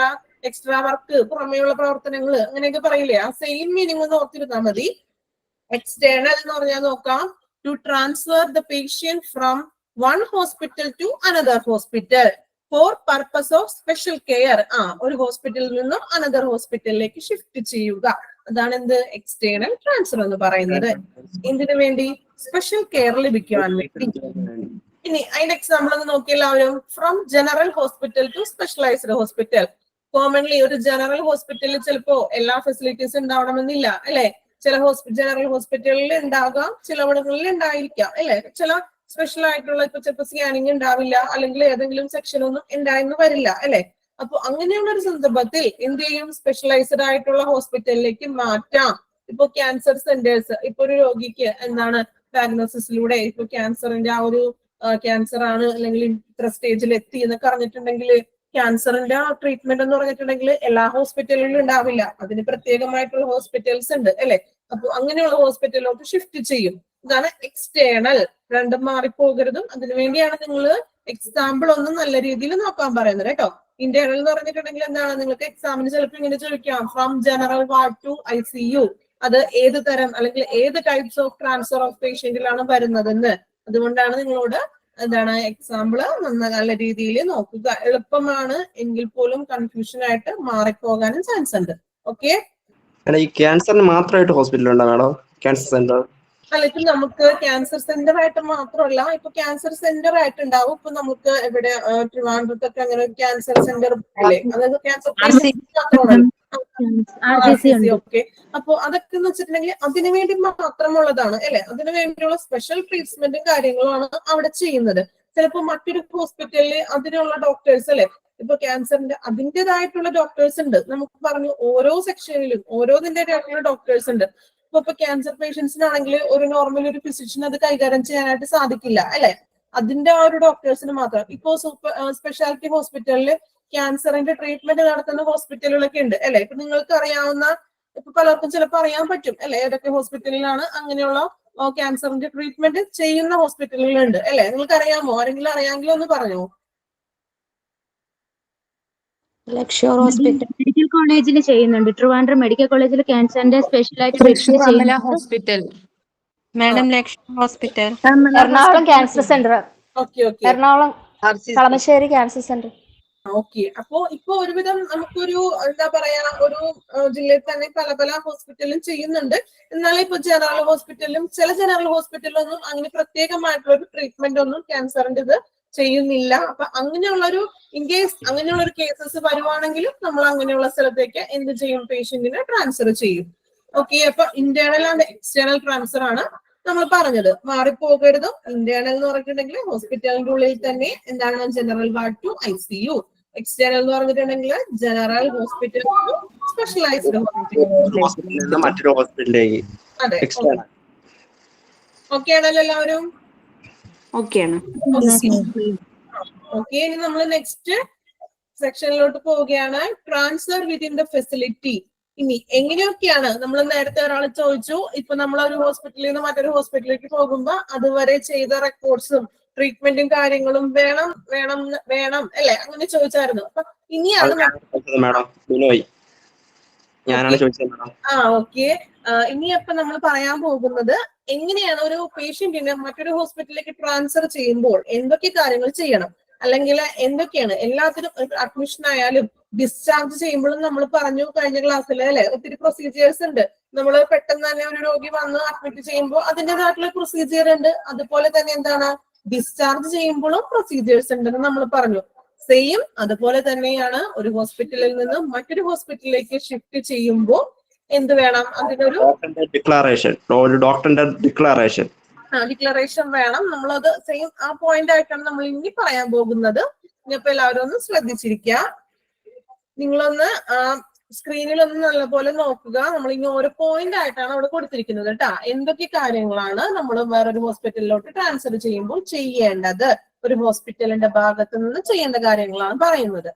എക്സ്ട്രാ വർക്ക്, പുറമേയുള്ള പ്രവർത്തനങ്ങള്, അങ്ങനെയൊക്കെ പറയില്ലേ. ആ സെയിം മീനിങ് ഒന്ന് ഓർത്തിരുന്നാൽ മതി. എക്സ്റ്റേണൽ എന്ന് പറഞ്ഞാൽ നോക്കാം, to transfer the patient from one hospital to another hospital for purpose of special care. ഒരു ഹോസ്പിറ്റലിൽ നിന്നും അനദർ ഹോസ്പിറ്റലിലേക്ക് ഷിഫ്റ്റ് ചെയ്യുക, അതാണ് എന്ത്, എക്സ്റ്റേണൽ ട്രാൻസ്ഫർ എന്ന് പറയുന്നത്. എന്തിനു വേണ്ടി, സ്പെഷ്യൽ കെയർ ലഭിക്കുവാൻ വേണ്ടി. ഇനി അതിന്റെ എക്സാമ്പിൾ ഒന്ന് നോക്കി എല്ലാവരും. From general hospital to specialised hospital. Commonly ഒരു ജനറൽ ഹോസ്പിറ്റലിൽ ചിലപ്പോ എല്ലാ ഫെസിലിറ്റീസും ഉണ്ടാവണമെന്നില്ല അല്ലെ. ചില ജനറൽ ഹോസ്പിറ്റലിൽ ഉണ്ടാകാം, ചിലവിടങ്ങളിൽ ഉണ്ടായിരിക്കാം അല്ലെ. ചില സ്പെഷ്യൽ ആയിട്ടുള്ള ഇപ്പൊ ചിലപ്പോൾ സ്കാനിങ് ഉണ്ടാവില്ല, അല്ലെങ്കിൽ ഏതെങ്കിലും സെക്ഷൻ ഒന്നും ഉണ്ടായെന്ന് വരില്ല അല്ലെ. അപ്പൊ അങ്ങനെയുള്ള ഒരു സന്ദർഭത്തിൽ എന്ത് ചെയ്യും, സ്പെഷ്യലൈസ്ഡ് ആയിട്ടുള്ള ഹോസ്പിറ്റലിലേക്ക് മാറ്റാം. ഇപ്പൊ ക്യാൻസർ സെന്റേഴ്സ്, ഇപ്പൊ ഒരു രോഗിക്ക് എന്താണ് ഡയഗ്നോസിസിലൂടെ ഇപ്പൊ ക്യാൻസറിന്റെ ആ ഒരു ക്യാൻസർ ആണ് അല്ലെങ്കിൽ ഇത്ര സ്റ്റേജിൽ എത്തി എന്നൊക്കെ അറിഞ്ഞിട്ടുണ്ടെങ്കിൽ ക്യാൻസറിന്റെ ട്രീറ്റ്മെന്റ് എന്ന് പറഞ്ഞിട്ടുണ്ടെങ്കിൽ എല്ലാ ഹോസ്പിറ്റലുകളിലും ഉണ്ടാവില്ല. അതിന് പ്രത്യേകമായിട്ടുള്ള ഹോസ്പിറ്റൽസ് ഉണ്ട് അല്ലെ. അപ്പൊ അങ്ങനെയുള്ള ഹോസ്പിറ്റലിലോട്ട് ഷിഫ്റ്റ് ചെയ്യും. ഇതാണ് എക്സ്റ്റേണൽ. രണ്ടും മാറിപ്പോകരുതും. അതിനുവേണ്ടിയാണ് നിങ്ങൾ എക്സാമ്പിൾ ഒന്നും നല്ല രീതിയിൽ നോക്കാൻ പറയുന്നത് കേട്ടോ. ഇന്റേണൽ എന്ന് പറഞ്ഞിട്ടുണ്ടെങ്കിൽ എന്താണ്, നിങ്ങൾക്ക് എക്സാമിന് ചിലപ്പോൾ ഇങ്ങനെ ചോദിക്കാം, from general ward to ICU. അത് ഏത് തരം അല്ലെങ്കിൽ ഏത് ടൈപ്സ് ഓഫ് ട്രാൻസ്ഫർ ഓഫ് പേഷ്യന്റിലാണ് വരുന്നതെന്ന്. അതുകൊണ്ടാണ് നിങ്ങളോട് എന്താണ് എക്സാമ്പിള് നല്ല രീതിയിൽ നോക്കുക. എളുപ്പമാണ് എങ്കിൽ പോലും കൺഫ്യൂഷൻ ആയിട്ട് മാറിപ്പോകാനും ചാൻസ് ഉണ്ട്. ഓക്കെ, ഈ ക്യാൻസറിന് മാത്രമായിട്ട് ഹോസ്പിറ്റൽ ഉണ്ടോ മാഡം? ക്യാൻസർ സെന്റർ അല്ല, ഇപ്പൊ നമുക്ക് ക്യാൻസർ സെന്റർ ആയിട്ട് മാത്രമല്ല, ഇപ്പൊ ക്യാൻസർ സെന്റർ ആയിട്ട് ഉണ്ടാവും. ഇപ്പൊ നമുക്ക് ഇവിടെ ട്രിവാൻഡ്രത്തൊക്കെ അങ്ങനെ ഒരു ക്യാൻസർ സെന്റർ അല്ലേ, അതായത് ക്യാൻസർ മാത്രമാണല്ലോ. ഓക്കെ, അപ്പൊ അതൊക്കെ എന്ന് വെച്ചിട്ടുണ്ടെങ്കിൽ അതിനു വേണ്ടി മാത്രമുള്ളതാണ് അല്ലെ. അതിനു വേണ്ടിയുള്ള സ്പെഷ്യൽ ട്രീറ്റ്മെന്റും കാര്യങ്ങളുമാണ് അവിടെ ചെയ്യുന്നത്. ചിലപ്പോൾ മറ്റൊരു ഹോസ്പിറ്റലിൽ അതിനുള്ള ഡോക്ടേഴ്സ് അല്ലെ, ഇപ്പൊ ക്യാൻസറിന്റെ അതിൻ്റെതായിട്ടുള്ള ഡോക്ടേഴ്സ് ഉണ്ട്. നമുക്ക് പറഞ്ഞു ഓരോ സെക്ഷനിലും ഓരോതിൻ്റെതായിട്ടുള്ള ഡോക്ടേഴ്സ് ഉണ്ട്. ഇപ്പൊ ക്യാൻസർ പേഷ്യൻസിനാണെങ്കിൽ ഒരു നോർമൽ ഒരു ഫിസിഷ്യൻ അത് കൈകാര്യം ചെയ്യാനായിട്ട് സാധിക്കില്ല അല്ലെ. അതിന്റെ ആ ഒരു ഡോക്ടേഴ്സിന് മാത്രം. ഇപ്പോ സ്പെഷ്യാലിറ്റി ഹോസ്പിറ്റലിൽ ക്യാൻസറിന്റെ ട്രീറ്റ്മെന്റ് നടത്തുന്ന ഹോസ്പിറ്റലുകളൊക്കെ ഉണ്ട് അല്ലെ. ഇപ്പൊ നിങ്ങൾക്ക് അറിയാവുന്ന, ഇപ്പൊ പലർക്കും ചിലപ്പോൾ അറിയാൻ പറ്റും അല്ലെ, ഏതൊക്കെ ഹോസ്പിറ്റലിലാണ് അങ്ങനെയുള്ള ക്യാൻസറിന്റെ ട്രീറ്റ്മെന്റ് ചെയ്യുന്ന ഹോസ്പിറ്റലുകളുണ്ട് അല്ലെ. നിങ്ങൾക്ക് അറിയാമോ? ആരെങ്കിലും അറിയാമെങ്കിൽ ഒന്ന് പറഞ്ഞോ. ലക്ഷോർ ഹോസ്പിറ്റൽ മെഡിക്കൽ കോളേജിൽ ചെയ്യുന്നുണ്ട്. ട്രിവാൻഡ്രം മെഡിക്കൽ കോളേജിൽ ക്യാൻസറിന്റെ സ്പെഷ്യലായിട്ട് hospital madam, Lakeshore hospital, Ernakulam cancer centre, okay okay, Ernakulam Kalamassery cancer centre. Okay, അപ്പോ ഇപ്പൊ ഒരുവിധം നമുക്കൊരു എന്താ പറയാ, ഒരു ജില്ലയിൽ തന്നെ പല പല ഹോസ്പിറ്റലും ചെയ്യുന്നുണ്ട്. എന്നാൽ ഇപ്പൊ ജനറൽ ഹോസ്പിറ്റലിലും ചില ജനറൽ ഹോസ്പിറ്റലിലൊന്നും അങ്ങനെ പ്രത്യേകമായിട്ടുള്ള ഒരു ട്രീറ്റ്മെന്റ് ഒന്നും ക്യാൻസറിന്റെ ഇത് ചെയ്യുന്നില്ല. അപ്പൊ അങ്ങനെയുള്ളൊരു ഇൻകേസ് അങ്ങനെയുള്ള ഒരു കേസസ് വരുവാണെങ്കിലും നമ്മൾ അങ്ങനെയുള്ള സ്ഥലത്തേക്ക് എന്ത് ചെയ്യും, പേഷ്യന്റിനെ ട്രാൻസ്ഫർ ചെയ്യും. ഓക്കെ, അപ്പൊ ഇന്റേണൽ ആൻഡ് എക്സ്റ്റേണൽ ട്രാൻസ്ഫർ ആണ് നമ്മൾ പറഞ്ഞത്. മാറിപ്പോകരുതും. ഇന്റേണൽ എന്ന് പറഞ്ഞിട്ടുണ്ടെങ്കിൽ ഹോസ്പിറ്റലിന്റെ ഉള്ളിൽ തന്നെ എന്താണ് general ward to ICU. External എന്ന് പറഞ്ഞിട്ടുണ്ടെങ്കിൽ general hospital to specialised hospital. മറ്റൊരു ഹോസ്പിറ്റലിലേക്ക്. അതെ, ഓക്കെ ആണല്ലോ എല്ലാവരും? ഓക്കെയാണ്. ഓക്കെ, ഇനി നമ്മൾ നെക്സ്റ്റ് സെക്ഷനിലോട്ട് പോവുകയാണ്. Transfer within the facility. ഇനി എങ്ങനെയൊക്കെയാണ്, നമ്മൾ നേരത്തെ ഒരാൾ ചോദിച്ചു, ഇപ്പൊ നമ്മൾ ഒരു ഹോസ്പിറ്റലിൽ നിന്ന് മറ്റൊരു ഹോസ്പിറ്റലിലേക്ക് പോകുമ്പോ അതുവരെ ചെയ്ത റെക്കോർഡ്സും ട്രീറ്റ്മെന്റും കാര്യങ്ങളും വേണം അല്ലെ, അങ്ങനെ ചോദിച്ചായിരുന്നു. അപ്പൊ ഇനിയാണ് മാഡം ബിനോയ്, ഞാനാണ് ചോദിച്ചത് മാഡം. ഓക്കെ, ഇനി അപ്പൊ നമ്മൾ പറയാൻ പോകുന്നത് എങ്ങനെയാണ് ഒരു പേഷ്യന്റിനെ മറ്റൊരു ഹോസ്പിറ്റലിലേക്ക് ട്രാൻസ്ഫർ ചെയ്യുമ്പോൾ എന്തൊക്കെ കാര്യങ്ങൾ ചെയ്യണം, അല്ലെങ്കിൽ എന്തൊക്കെയാണ് എല്ലാത്തിനും അഡ്മിഷൻ ആയാലും ഡിസ്ചാർജ് ചെയ്യുമ്പോഴും നമ്മൾ പറഞ്ഞു കഴിഞ്ഞ ക്ലാസ്സിൽ അല്ലെ, ഒത്തിരി പ്രൊസീജിയേഴ്സ് ഉണ്ട്. നമ്മൾ പെട്ടെന്ന് തന്നെ ഒരു രോഗി വന്ന് അഡ്മിറ്റ് ചെയ്യുമ്പോൾ അതിൻ്റെതായിട്ടുള്ള പ്രൊസീജിയർ ഉണ്ട്. അതുപോലെ തന്നെ എന്താണ് ഡിസ്ചാർജ് ചെയ്യുമ്പോഴും പ്രൊസീജിയേഴ്സ് ഉണ്ടെന്ന് നമ്മൾ പറഞ്ഞു. സെയിം അതുപോലെ തന്നെയാണ് ഒരു ഹോസ്പിറ്റലിൽ നിന്ന് മറ്റൊരു ഹോസ്പിറ്റലിലേക്ക് ഷിഫ്റ്റ് ചെയ്യുമ്പോൾ എന്ത് വേണം, അതിനൊരു ഡിക്ലറേഷൻ വേണം. നമ്മളത് സെയിം ആ പോയിന്റ് ആയിട്ടാണ് നമ്മൾ ഇനി പറയാൻ പോകുന്നത്. ഇനിയിപ്പോ എല്ലാവരും ഒന്ന് ശ്രദ്ധിച്ചിരിക്കുക. നിങ്ങളൊന്ന് സ്ക്രീനിൽ ഒന്ന് നല്ലപോലെ നോക്കുക. നമ്മൾ ഇനി ഓരോ പോയിന്റ് ആയിട്ടാണ് അവിടെ കൊടുത്തിരിക്കുന്നത് കേട്ടാ. എന്തൊക്കെ കാര്യങ്ങളാണ് നമ്മൾ വേറൊരു ഹോസ്പിറ്റലിലോട്ട് ട്രാൻസ്ഫർ ചെയ്യുമ്പോൾ ചെയ്യേണ്ടത്, ഒരു ഹോസ്പിറ്റലിന്റെ ഭാഗത്ത് നിന്ന് ചെയ്യേണ്ട കാര്യങ്ങളാണ് പറയുന്നത്.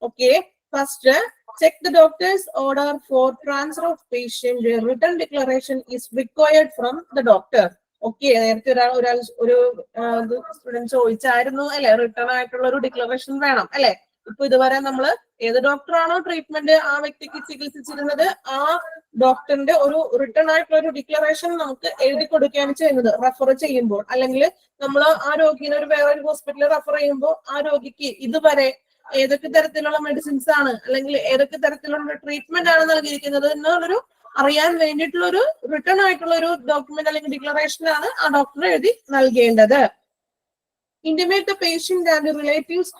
Okay, first check the doctor's order for transfer of patient. A written declaration is required from the doctor. Okay, നേരത്തെ ഒരു സ്റ്റുഡന്റ് ചോദിച്ചായിരുന്നു അല്ലെ, റിട്ടേൺ ആയിട്ടുള്ള ഒരു ഡിക്ലറേഷൻ വേണം അല്ലെ. ഇപ്പൊ ഇതുവരെ നമ്മൾ ഏത് ഡോക്ടറാണോ ട്രീറ്റ്മെന്റ് ആ വ്യക്തിക്ക് ചികിത്സിച്ചിരുന്നത് ആ ഡോക്ടറിന്റെ ഒരു റിട്ടേൺ ആയിട്ടുള്ള ഒരു ഡിക്ലറേഷൻ നമുക്ക് എഴുതി കൊടുക്കുകയാണ് ചെയ്യുന്നത് റെഫർ ചെയ്യുമ്പോൾ. അല്ലെങ്കിൽ നമ്മൾ ആ രോഗിനെ ഒരു വേറൊരു ഹോസ്പിറ്റലിൽ റെഫർ ചെയ്യുമ്പോൾ ആ രോഗിക്ക് ഇതുവരെ ഏതൊക്കെ തരത്തിലുള്ള മെഡിസിൻസ് ആണ് അല്ലെങ്കിൽ ഏതൊക്കെ തരത്തിലുള്ള ട്രീറ്റ്മെന്റ് ആണ് നൽകിയിരിക്കുന്നത് എന്നുള്ളൊരു അറിയാൻ വേണ്ടിയിട്ടുള്ള ഒരു റിട്ടേൺ ആയിട്ടുള്ള ഒരു ഡോക്യുമെന്റ് അല്ലെങ്കിൽ ഡിക്ലറേഷൻ ആണ് ആ ഡോക്ടർ എഴുതി നൽകേണ്ടത്. Intimate the patient and relatives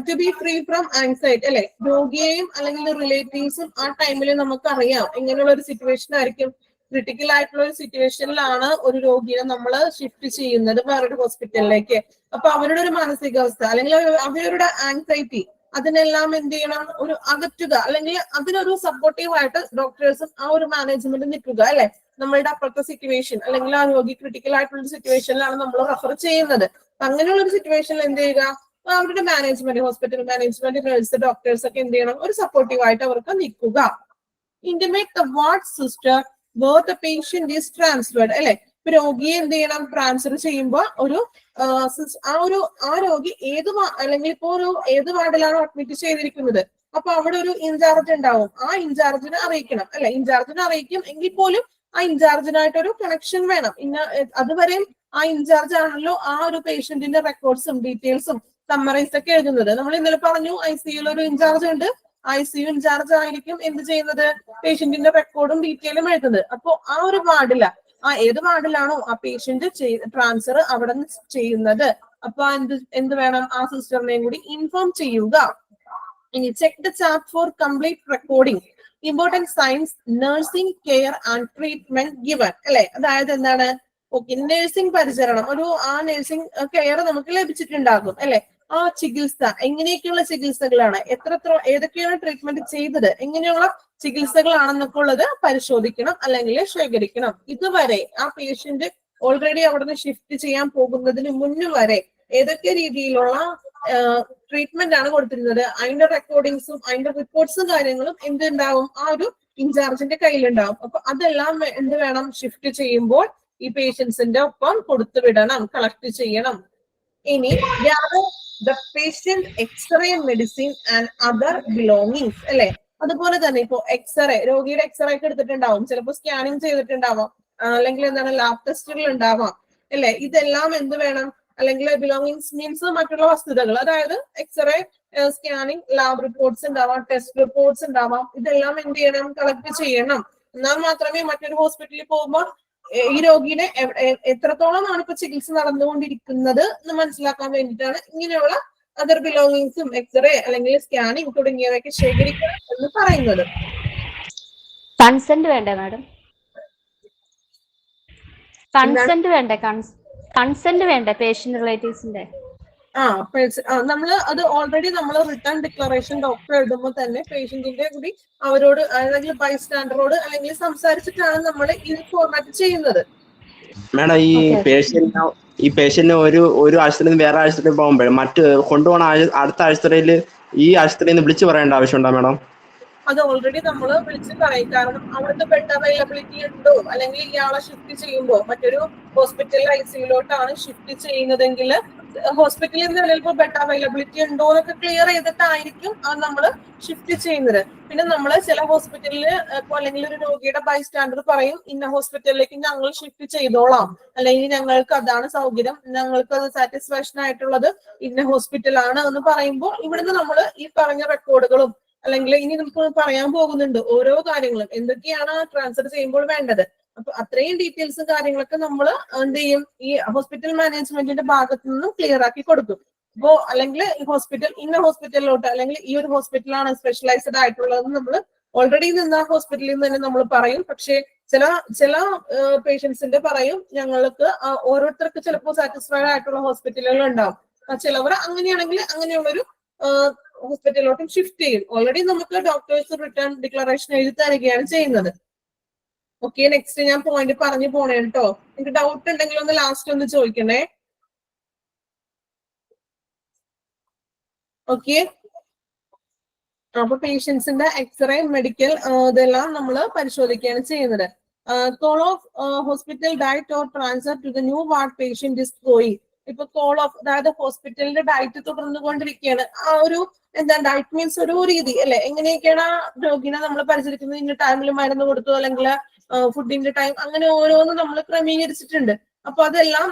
to be free from anxiety അല്ലെ. രോഗിയെയും അല്ലെങ്കിൽ റിലേറ്റീവ്സും ആ ടൈമിൽ നമുക്ക് അറിയാം എങ്ങനെയുള്ള ഒരു സിറ്റുവേഷൻ ആയിരിക്കും. ക്രിട്ടിക്കൽ ആയിട്ടുള്ള ഒരു സിറ്റുവേഷനിലാണ് ഒരു രോഗിയെ നമ്മൾ ഷിഫ്റ്റ് ചെയ്യുന്നത് വേറൊരു ഹോസ്പിറ്റലിലേക്ക്. അപ്പൊ അവരുടെ ഒരു മാനസികാവസ്ഥ അല്ലെങ്കിൽ അവരുടെ ആങ്സൈറ്റി അതിനെല്ലാം എന്ത് ചെയ്യണം, ഒരു അകറ്റുക അല്ലെങ്കിൽ അതിനൊരു സപ്പോർട്ടീവ് ആയിട്ട് ഡോക്ടേഴ്സും ആ ഒരു മാനേജ്മെന്റ് നിൽക്കുക അല്ലെ. നമ്മളുടെ അപ്പുറത്തെ സിറ്റുവേഷൻ അല്ലെങ്കിൽ ആ രോഗി ക്രിട്ടിക്കൽ ആയിട്ടുള്ള ഒരു സിറ്റുവേഷനിലാണ് നമ്മൾ റെഫർ ചെയ്യുന്നത്. അങ്ങനെയുള്ള ഒരു സിറ്റുവേഷനിൽ എന്ത് ചെയ്യുക, അവരുടെ management, hospital management, nurse, doctors ഒക്കെ എന്ത് ചെയ്യണം, ഒരു സപ്പോർട്ടീവ് ആയിട്ട് അവർക്ക് നിൽക്കുക. intimate the ward sister where the patient is transferred. അല്ലെ, ഇപ്പൊ രോഗിയെ എന്ത് ചെയ്യണം, ട്രാൻസ്ഫർ ചെയ്യുമ്പോൾ ഒരു ആ രോഗി അല്ലെങ്കിൽ ഇപ്പോ ഏത് വാർഡിലാണോ അഡ്മിറ്റ് ചെയ്തിരിക്കുന്നത്, അപ്പൊ അവിടെ ഒരു ഇൻചാർജ് ഉണ്ടാവും. ആ ഇൻചാർജിനെ അറിയിക്കണം, അല്ലെ, ഇൻചാർജിനെ അറിയിക്കും. എങ്കിൽ പോലും ആ ഇൻചാർജിനായിട്ട് ഒരു കണക്ഷൻ വേണം. അതുവരെയും ആ ഇൻചാർജ് ആണല്ലോ ആ ഒരു പേഷ്യന്റിന്റെ റെക്കോർഡ്സും ഡീറ്റെയിൽസും സമ്മറൈസ് ഒക്കെ എഴുതുന്നത്. നമ്മൾ ഇന്നലെ പറഞ്ഞു ICU ഒരു ഇൻചാർജ് ഉണ്ട്. ICU ഇൻചാർജ് ആയിരിക്കും എന്ത് ചെയ്യുന്നത്, പേഷ്യന്റിന്റെ റെക്കോർഡും ഡീറ്റെയിലും എഴുതുന്നത്. അപ്പോ ആ ഒരു വാർഡില, ഏത് വാർഡിലാണോ ആ പേഷ്യന്റ് ട്രാൻസ്ഫർ അവിടെ നിന്ന് ചെയ്യുന്നത്, അപ്പൊ എന്ത് വേണം, ആ സിസ്റ്ററിനെയും കൂടി ഇൻഫോം ചെയ്യുക. ഇനി check the chart for complete recording important signs nursing care and treatment given. അല്ലെ, അതായത് എന്താണ്, ഓക്കെ, നഴ്സിംഗ് പരിചരണം, ആ നഴ്സിംഗ് കെയർ നമുക്ക് ലഭിച്ചിട്ടുണ്ടാകും. അല്ലെ, ആ ചികിത്സ എങ്ങനെയൊക്കെയുള്ള ചികിത്സകളാണ്, ഏതൊക്കെയാണ് ട്രീറ്റ്മെന്റ് ചെയ്തത്, എങ്ങനെയുള്ള ചികിത്സകളാണെന്നൊക്കെ ഉള്ളത് പരിശോധിക്കണം അല്ലെങ്കിൽ ശേഖരിക്കണം. ഇതുവരെ ആ പേഷ്യന്റ് ഓൾറെഡി അവിടുന്ന് ഷിഫ്റ്റ് ചെയ്യാൻ പോകുന്നതിന് മുന്നേ വരെ ഏതൊക്കെ രീതിയിലുള്ള ട്രീറ്റ്മെന്റ് ആണ് കൊടുത്തിരുന്നത്, അതിന്റെ റെക്കോർഡിങ്സും അതിന്റെ റിപ്പോർട്ട്സും കാര്യങ്ങളും എന്തുണ്ടാവും, ആ ഒരു ഇൻചാർജിന്റെ കയ്യിലുണ്ടാവും. അപ്പൊ അതെല്ലാം എന്ത് വേണം, ഷിഫ്റ്റ് ചെയ്യുമ്പോൾ ഈ പേഷ്യൻസിന്റെ ഒപ്പം കൊടുത്തു വിടണം, കളക്ട് ചെയ്യണം. ഇനി the patient X-ray medicine and other belongings. അല്ലെ, അതുപോലെ തന്നെ ഇപ്പോ രോഗിയുടെ എക്സ്റേ ഒക്കെ എടുത്തിട്ടുണ്ടാവും, ചിലപ്പോൾ സ്കാനിങ് ചെയ്തിട്ടുണ്ടാവാം, അല്ലെങ്കിൽ എന്താണ് ലാബ് ടെസ്റ്റുകൾ ഉണ്ടാവാം. അല്ലെ, ഇതെല്ലാം എന്ത് വേണം, അല്ലെങ്കിൽ ബിലോങ്ങിങ്സ് മീൻസ് മറ്റുള്ള വസ്തുതകൾ, അതായത് എക്സ്റേ, സ്കാനിങ്, ലാബ് റിപ്പോർട്ട്സ് ഉണ്ടാവാം, ടെസ്റ്റ് റിപ്പോർട്ട്സ് ഉണ്ടാവാം. ഇതെല്ലാം എന്ത് ചെയ്യണം, കളക്ട് ചെയ്യണം. എന്നാൽ മാത്രമേ മറ്റൊരു ഹോസ്പിറ്റലിൽ പോകുമ്പോൾ ഈ രോഗിയുടെ എത്രത്തോളമാണ് ഇപ്പൊ ചികിത്സ നടന്നുകൊണ്ടിരിക്കുന്നത് എന്ന് മനസ്സിലാക്കാൻ വേണ്ടിയിട്ടാണ് ഇങ്ങനെയുള്ള അതർ ബിലോങ്ങിങ്സും എക്സ്റേ അല്ലെങ്കിൽ സ്കാനിങ് തുടങ്ങിയവയൊക്കെ ശേഖരിക്കണം എന്ന് പറയുന്നത്. കൺസെന്റ് വേണ്ടേ മാഡം? കൺസെന്റ് വേണ്ടേ പേഷ്യന്റ് റിലേറ്റീവ്സിന്റെ? അത് ഓൾറെഡി നമ്മൾ റിട്ടേൺ ഡിക്ലറേഷൻ ഡോക്ടർ എഴുതുമ്പോൾ തന്നെ പേഷ്യന്റിന്റെ കൂടി അവരോട് അല്ലെങ്കിൽ ബൈസ്റ്റാൻഡറോട് അല്ലെങ്കിൽ സംസാരിച്ചിട്ടാണ് നമ്മൾ ഈ ഫോർമാറ്റ് ചെയ്യുന്നത്. മാഡം, ഈ പേഷ്യന്റിന് ഒരു ആശുപത്രിയിൽ നിന്ന് വേറെ ആശുപത്രിയിൽ പോകുമ്പോൾ മറ്റ് കൊണ്ടുപോകണ അടുത്ത ആശുപത്രിയിൽ ഈ ആശുപത്രിയിൽ നിന്ന് വിളിച്ചു പറയേണ്ട ആവശ്യമുണ്ടോ മാഡം? അത് ഓൾറെഡി നമ്മൾ വിളിച്ച് പറയും. കാരണം അവിടുത്തെ ബെഡ് അവൈലബിലിറ്റി ഉണ്ടോ, അല്ലെങ്കിൽ ഇയാളെ ഷിഫ്റ്റ് ചെയ്യുമ്പോൾ മറ്റൊരു ഹോസ്പിറ്റൽ ICUലോട്ടാണ് ഷിഫ്റ്റ് ചെയ്യുന്നതെങ്കിൽ ഹോസ്പിറ്റലിൽ നിന്ന് ചിലപ്പോൾ ബെഡ് അവൈലബിലിറ്റി ഉണ്ടോ എന്നൊക്കെ ക്ലിയർ ചെയ്തിട്ടായിരിക്കും അത് നമ്മൾ ഷിഫ്റ്റ് ചെയ്യുന്നത്. പിന്നെ നമ്മൾ ചില ഹോസ്പിറ്റലിൽ അല്ലെങ്കിൽ ഒരു രോഗിയുടെ ബൈസ്റ്റാൻഡർ പറയും, ഇന്ന ഹോസ്പിറ്റലിലേക്ക് ഞങ്ങൾ ഷിഫ്റ്റ് ചെയ്തോളാം, അല്ലെങ്കിൽ ഞങ്ങൾക്ക് അതാണ് സൗകര്യം, ഞങ്ങൾക്ക് അത് സാറ്റിസ്ഫാക്ഷൻ ആയിട്ടുള്ളത് ഇന്ന ഹോസ്പിറ്റലാണ് എന്ന് പറയുമ്പോൾ ഇവിടുന്ന് നമ്മൾ ഈ പറഞ്ഞ റെക്കോർഡുകളും അല്ലെങ്കിൽ ഇനി നമുക്ക് പറയാൻ പോകുന്നുണ്ട് ഓരോ കാര്യങ്ങളും എന്തൊക്കെയാണ് ട്രാൻസ്ഫർ ചെയ്യുമ്പോൾ വേണ്ടത്. അപ്പൊ അത്രയും ഡീറ്റെയിൽസ് കാര്യങ്ങളൊക്കെ നമ്മൾ എന്ത് ചെയ്യും, ഈ ഹോസ്പിറ്റൽ മാനേജ്മെന്റിന്റെ ഭാഗത്ത് നിന്നും ക്ലിയർ ആക്കി കൊടുക്കും. അപ്പോ അല്ലെങ്കിൽ ഈ ഇന്ന ഹോസ്പിറ്റലിലോട്ട് അല്ലെങ്കിൽ ഈ ഒരു ഹോസ്പിറ്റലാണ് സ്പെഷ്യലൈസ്ഡ് ആയിട്ടുള്ളത് നമ്മൾ ഓൾറെഡി നിന്ന് ആ ഹോസ്പിറ്റലിൽ നിന്ന് തന്നെ നമ്മൾ പറയും. പക്ഷേ ചില പേഷ്യൻസിന്റെ പറയും ഞങ്ങൾക്ക് ഓരോരുത്തർക്ക് ചിലപ്പോൾ സാറ്റിസ്ഫൈഡ് ആയിട്ടുള്ള ഹോസ്പിറ്റലുകൾ ഉണ്ടാവും. ചിലവർ അങ്ങനെയാണെങ്കിൽ അങ്ങനെയുള്ളൊരു ഹോസ്പിറ്റലിലോട്ടും ഷിഫ്റ്റ് ചെയ്യും. ഓൾറെഡി നമുക്ക് ഡോക്ടേഴ്സ് റിട്ടേൺ ഡിക്ലറേഷൻ എഴുതി തരികയാണ് ചെയ്യുന്നത്. ഓക്കെ, നെക്സ്റ്റ് ഞാൻ പോയിന്റ് പറഞ്ഞു പോണേ കേട്ടോ. നിങ്ങൾക്ക് ഡൗട്ട് ഉണ്ടെങ്കിൽ ഒന്ന് ലാസ്റ്റ് ഒന്ന് ചോദിക്കണേ. ഓക്കെ, അപ്പൊ പേഷ്യൻസിന്റെ എക്സ്റേ, മെഡിക്കൽ ഇതെല്ലാം നമ്മൾ പരിശോധിക്കുകയാണ് ചെയ്യുന്നത്. Call off hospital diet or transfer to the new ward patient is going. ഇപ്പൊ കോൾ ഓഫ്, അതായത് ഹോസ്പിറ്റലിന്റെ ഡയറ്റ് തുടർന്നുകൊണ്ടിരിക്കുകയാണ്. ആ ഒരു ഡയറ്റ് മീൻസ് ഒരു രീതി അല്ലെ, എങ്ങനെയൊക്കെയാണ് ആ രോഗിനെ നമ്മൾ പരിചരിക്കുന്നത്, ഇന്ന ടൈമിൽ മരുന്ന് കൊടുത്തു അല്ലെങ്കിൽ ഫുഡിന്റെ ടൈം, അങ്ങനെ ഓരോന്ന് നമ്മൾ ക്രമീകരിച്ചിട്ടുണ്ട്. അപ്പൊ അതെല്ലാം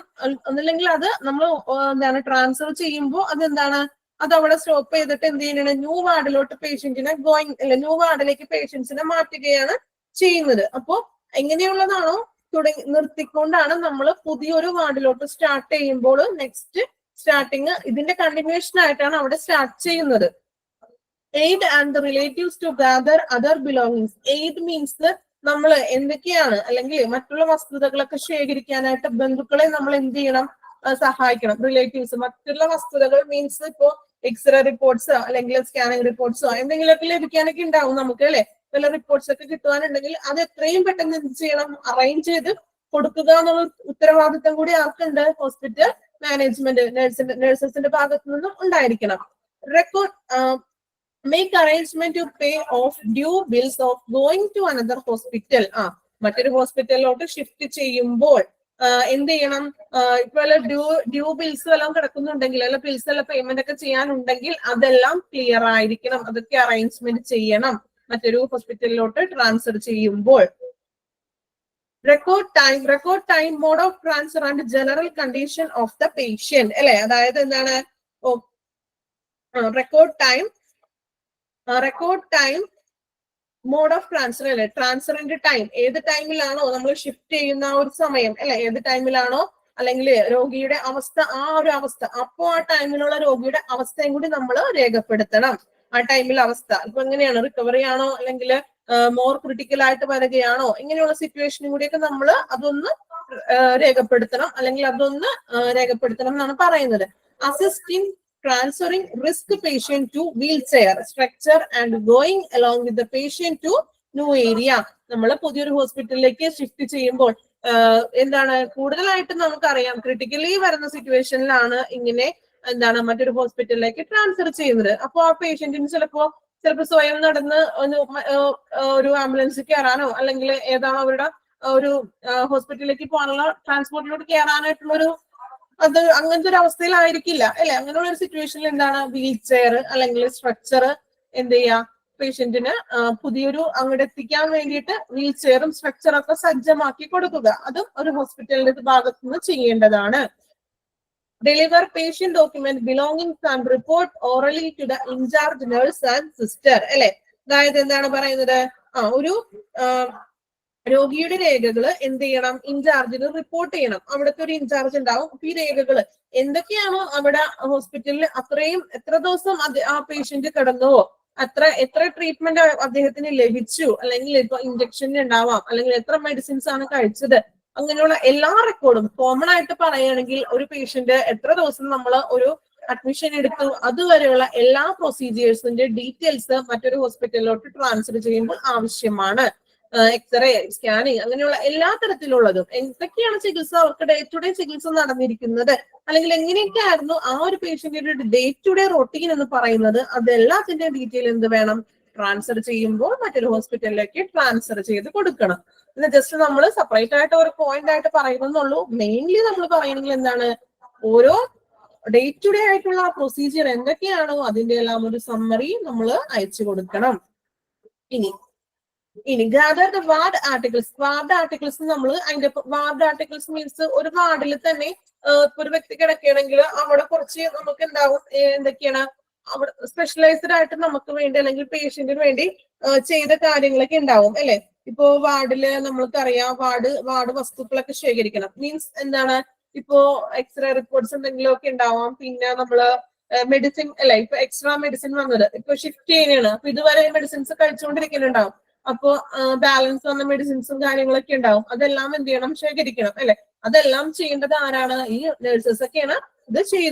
ഒന്നില്ലെങ്കിൽ അത് നമ്മൾ ട്രാൻസ്ഫർ ചെയ്യുമ്പോൾ അത് അവിടെ സ്റ്റോപ്പ് ചെയ്തിട്ട് എന്ത് ചെയ്യുന്നത്, ന്യൂ വാർഡിലോട്ട് പേഷ്യന്റിനെ ന്യൂ വാർഡിലേക്ക് പേഷ്യൻസിനെ മാറ്റുകയാണ് ചെയ്യുന്നത്. അപ്പോ എങ്ങനെയുള്ളതാണോ നിർത്തിക്കൊണ്ടാണ് നമ്മൾ പുതിയൊരു വാർഡിലോട്ട് സ്റ്റാർട്ട് ചെയ്യുമ്പോൾ നെക്സ്റ്റ് സ്റ്റാർട്ടിങ് ഇതിന്റെ കണ്ടിന്യൂഷൻ ആയിട്ടാണ് അവിടെ സ്റ്റാർട്ട് ചെയ്യുന്നത്. Aid and the relatives to gather other belongings. Aid means നമ്മൾ എന്തൊക്കെയാണ് അല്ലെങ്കിൽ മറ്റുള്ള വസ്തുതകളൊക്കെ ശേഖരിക്കാനായിട്ട് ബന്ധുക്കളെ നമ്മൾ എന്ത് ചെയ്യണം, സഹായിക്കണം. റിലേറ്റീവ്സ് മറ്റുള്ള വസ്തുതകൾ മീൻസ് ഇപ്പോ എക്സ്റേ റിപ്പോർട്ട്സോ അല്ലെങ്കിൽ സ്കാനിങ് റിപ്പോർട്ട്സോ എന്തെങ്കിലുമൊക്കെ ലഭിക്കാനൊക്കെ ഉണ്ടാവും നമുക്ക് അല്ലെ. വല്ല റിപ്പോർട്ട്സ് ഒക്കെ കിട്ടുവാനുണ്ടെങ്കിൽ അത് എത്രയും പെട്ടെന്ന് എന്ത് ചെയ്യണം, അറേഞ്ച് ചെയ്ത് കൊടുക്കുക എന്നുള്ള ഉത്തരവാദിത്തം കൂടി ആർക്കുണ്ട്, ഹോസ്പിറ്റൽ മാനേജ്മെന്റ് നഴ്സസിന്റെ ഭാഗത്തു നിന്നും ഉണ്ടായിരിക്കണം. Record make arrangement to pay off due bills of going to another hospital. മറ്റൊരു ഹോസ്പിറ്റലിലോട്ട് ഷിഫ്റ്റ് ചെയ്യുമ്പോൾ എന്ത് ചെയ്യണം? ഇപ്പൊ ഡ്യൂ ബിൽസ് എല്ലാം കിടക്കുന്നുണ്ടെങ്കിൽ അല്ല ബിൽസ് എല്ലാം പേയ്മെന്റ് ഒക്കെ ചെയ്യാനുണ്ടെങ്കിൽ അതെല്ലാം ക്ലിയർ ആയിരിക്കണം. അതൊക്കെ അറേഞ്ച്മെന്റ് ചെയ്യണം മറ്റൊരു ഹോസ്പിറ്റലിലോട്ട് ട്രാൻസ്ഫർ ചെയ്യുമ്പോൾ. Record time mode of transfer and general condition of the patient അല്ലെ. അതായത് എന്താണ്? Record time mode of transfer അല്ലെ. ട്രാൻസ്ഫറിന്റെ ടൈം ഏത് ടൈമിലാണോ നമ്മൾ ഷിഫ്റ്റ് ചെയ്യുന്ന ഒരു സമയം അല്ലെ, ഏത് ടൈമിലാണോ അല്ലെങ്കിൽ രോഗിയുടെ അവസ്ഥ, ആ ഒരു അവസ്ഥ, അപ്പോ ആ ടൈമിലുള്ള രോഗിയുടെ അവസ്ഥയും കൂടി നമ്മൾ രേഖപ്പെടുത്തണം. ആ ടൈമിലെ അവസ്ഥ ഇപ്പൊ എങ്ങനെയാണ്, റിക്കവറി ആണോ അല്ലെങ്കിൽ മോർ ക്രിട്ടിക്കൽ ആയിട്ട് വരികയാണോ, ഇങ്ങനെയുള്ള സിറ്റുവേഷനും കൂടിയൊക്കെ നമ്മൾ അതൊന്ന് രേഖപ്പെടുത്തണം, അല്ലെങ്കിൽ അതൊന്ന് രേഖപ്പെടുത്തണം എന്നാണ് പറയുന്നത്. Assisting transferring risk patient to wheelchair structure and going along with the patient to new area. നമ്മൾ പുതിയൊരു ഹോസ്പിറ്റലിലേക്ക് ഷിഫ്റ്റ് ചെയ്യുമ്പോൾ എന്താണ് കൂടുതലായിട്ടും നമുക്കറിയാം ക്രിട്ടിക്കലി വരുന്ന സിറ്റുവേഷനിലാണ് ഇങ്ങനെ എന്താണ് മറ്റൊരു ഹോസ്പിറ്റലിലേക്ക് ട്രാൻസ്ഫർ ചെയ്യുന്നത്. അപ്പോൾ ആ പേഷ്യന്റിന് ചിലപ്പോ സ്വയം നടന്ന് ഒരു ആംബുലൻസിൽ കയറാനോ അല്ലെങ്കിൽ ഏതാണോ അവരുടെ ഒരു ഹോസ്പിറ്റലിലേക്ക് പോകാനുള്ള ട്രാൻസ്പോർട്ടിലോട്ട് കയറാനായിട്ടുള്ള ഒരു അത് അങ്ങനത്തെ ഒരു അവസ്ഥയിലായിരിക്കില്ല അല്ലെ. അങ്ങനെയുള്ള ഒരു സിറ്റുവേഷനിൽ എന്താണ് വീൽ ചെയർ അല്ലെങ്കിൽ സ്ട്രക്ചർ എന്ത് ചെയ്യാ പേഷ്യന്റിന് പുതിയൊരു അങ്ങോട്ട് എത്തിക്കാൻ വേണ്ടിയിട്ട് വീൽ ചെയറും സ്ട്രക്ചറും ഒക്കെ സജ്ജമാക്കി കൊടുക്കുക. അതും ഒരു ഹോസ്പിറ്റലിന്റെ ഭാഗത്തു നിന്ന് ചെയ്യേണ്ടതാണ്. Deliver patient document belonging and report orally to the in charge nurse and sister അല്ലെ. അതായത് എന്താണ് പറയുന്നത്? ഒരു രോഗിയുടെ രേഖകൾ എന്ത് ചെയ്യണം? ഇൻചാർജിന് റിപ്പോർട്ട് ചെയ്യണം. അവിടുത്തെ ഒരു ഇൻചാർജ് ഉണ്ടാവും. അപ്പൊ ഈ രേഖകൾ എന്തൊക്കെയാണോ അവിടെ ഹോസ്പിറ്റലിൽ അത്രയും എത്ര ദിവസം ആ പേഷ്യന്റ് കിടന്നുവോ, എത്ര ട്രീറ്റ്മെന്റ് അദ്ദേഹത്തിന് ലഭിച്ചു, അല്ലെങ്കിൽ ഇപ്പൊ ഇഞ്ചക്ഷൻ ഉണ്ടാവാം, അല്ലെങ്കിൽ എത്ര മെഡിസിൻസ് ആണ് കഴിച്ചത്, അങ്ങനെയുള്ള എല്ലാ റെക്കോർഡും കോമൺ ആയിട്ട് പറയുകയാണെങ്കിൽ ഒരു പേഷ്യന്റ് എത്ര ദിവസം നമ്മൾ ഒരു അഡ്മിഷൻ എടുത്തു അതുവരെയുള്ള എല്ലാ പ്രൊസീജിയേഴ്സിന്റെ ഡീറ്റെയിൽസ് മറ്റൊരു ഹോസ്പിറ്റലിലോട്ട് ട്രാൻസ്ഫർ ചെയ്യുമ്പോൾ ആവശ്യമാണ്. എക്സ്റേ, സ്കാനിങ്, അങ്ങനെയുള്ള എല്ലാ തരത്തിലുള്ളതും എന്തൊക്കെയാണ് ചികിത്സ, അവർക്ക് ഡേ ടു ഡേ ചികിത്സ നടന്നിരിക്കുന്നത്, അല്ലെങ്കിൽ എങ്ങനെയൊക്കെയായിരുന്നു ആ ഒരു പേഷ്യന്റിന്റെ ഡേ ടു ഡേ റൊട്ടീൻ എന്ന് പറയുന്നത്, അതെല്ലാത്തിന്റെ ഡീറ്റെയിൽ എന്ത് വേണം? ട്രാൻസ്ഫർ ചെയ്യുമ്പോൾ മറ്റൊരു ഹോസ്പിറ്റലിലേക്ക് ട്രാൻസ്ഫർ ചെയ്ത് കൊടുക്കണം. ഇത് ജസ്റ്റ് നമ്മൾ സെപ്പറേറ്റ് ആയിട്ട് ഒരു പോയിന്റ് ആയിട്ട് പറയുന്നുള്ളൂ. മെയിൻലി നമ്മൾ പറയുന്നെങ്കിൽ എന്താണ്, ഓരോ ഡേ ടു ഡേ ആയിട്ടുള്ള പ്രൊസീജിയർ എന്തൊക്കെയാണോ അതിന്റെ എല്ലാം ഒരു സമ്മറി നമ്മൾ അയച്ചു കൊടുക്കണം. ഇനി gather the ward articles. Ward articles നമ്മൾ അതിന്റെ വാർഡ് ആർട്ടിക്കിൾസ് മീൻസ് ഒരു വാർഡിൽ തന്നെ ഒരു വ്യക്തി കിടക്കുകയാണെങ്കിൽ അവിടെ കുറച്ച് നമുക്ക് ഉണ്ടാവും എന്തൊക്കെയാണ് അവിടെ സ്പെഷ്യലൈസ്ഡ് ആയിട്ട് നമുക്ക് വേണ്ടി അല്ലെങ്കിൽ പേഷ്യന്റിന് വേണ്ടി ചെയ്ത കാര്യങ്ങളൊക്കെ ഉണ്ടാവും അല്ലെ. ഇപ്പോ വാർഡില് നമ്മൾക്കറിയാം വാർഡ് വസ്തുക്കളൊക്കെ ശേഖരിക്കണം. മീൻസ് എന്താണ്, ഇപ്പോ എക്സ്റേ റിപ്പോർട്ട്സ് എന്തെങ്കിലും ഒക്കെ ഉണ്ടാവാം. പിന്നെ നമ്മള് മെഡിസിൻ അല്ലെ, ഇപ്പൊ എക്സ്ട്രാ മെഡിസിൻ വന്നത് ഇപ്പൊ ഷിഫ്റ്റ് ചെയ്യുകയാണ്. അപ്പൊ ഇതുവരെ മെഡിസിൻസ് കഴിച്ചുകൊണ്ടിരിക്കുന്നുണ്ടാവും. അപ്പോ ബാലൻസ് വന്ന മെഡിസിൻസും കാര്യങ്ങളൊക്കെ ഉണ്ടാവും. അതെല്ലാം എന്ത് ചെയ്യണം? ശേഖരിക്കണം അല്ലെ. അതെല്ലാം ചെയ്യേണ്ടത് ആരാണ്? ഈ നഴ്സസ് ഒക്കെയാണ് ഇത്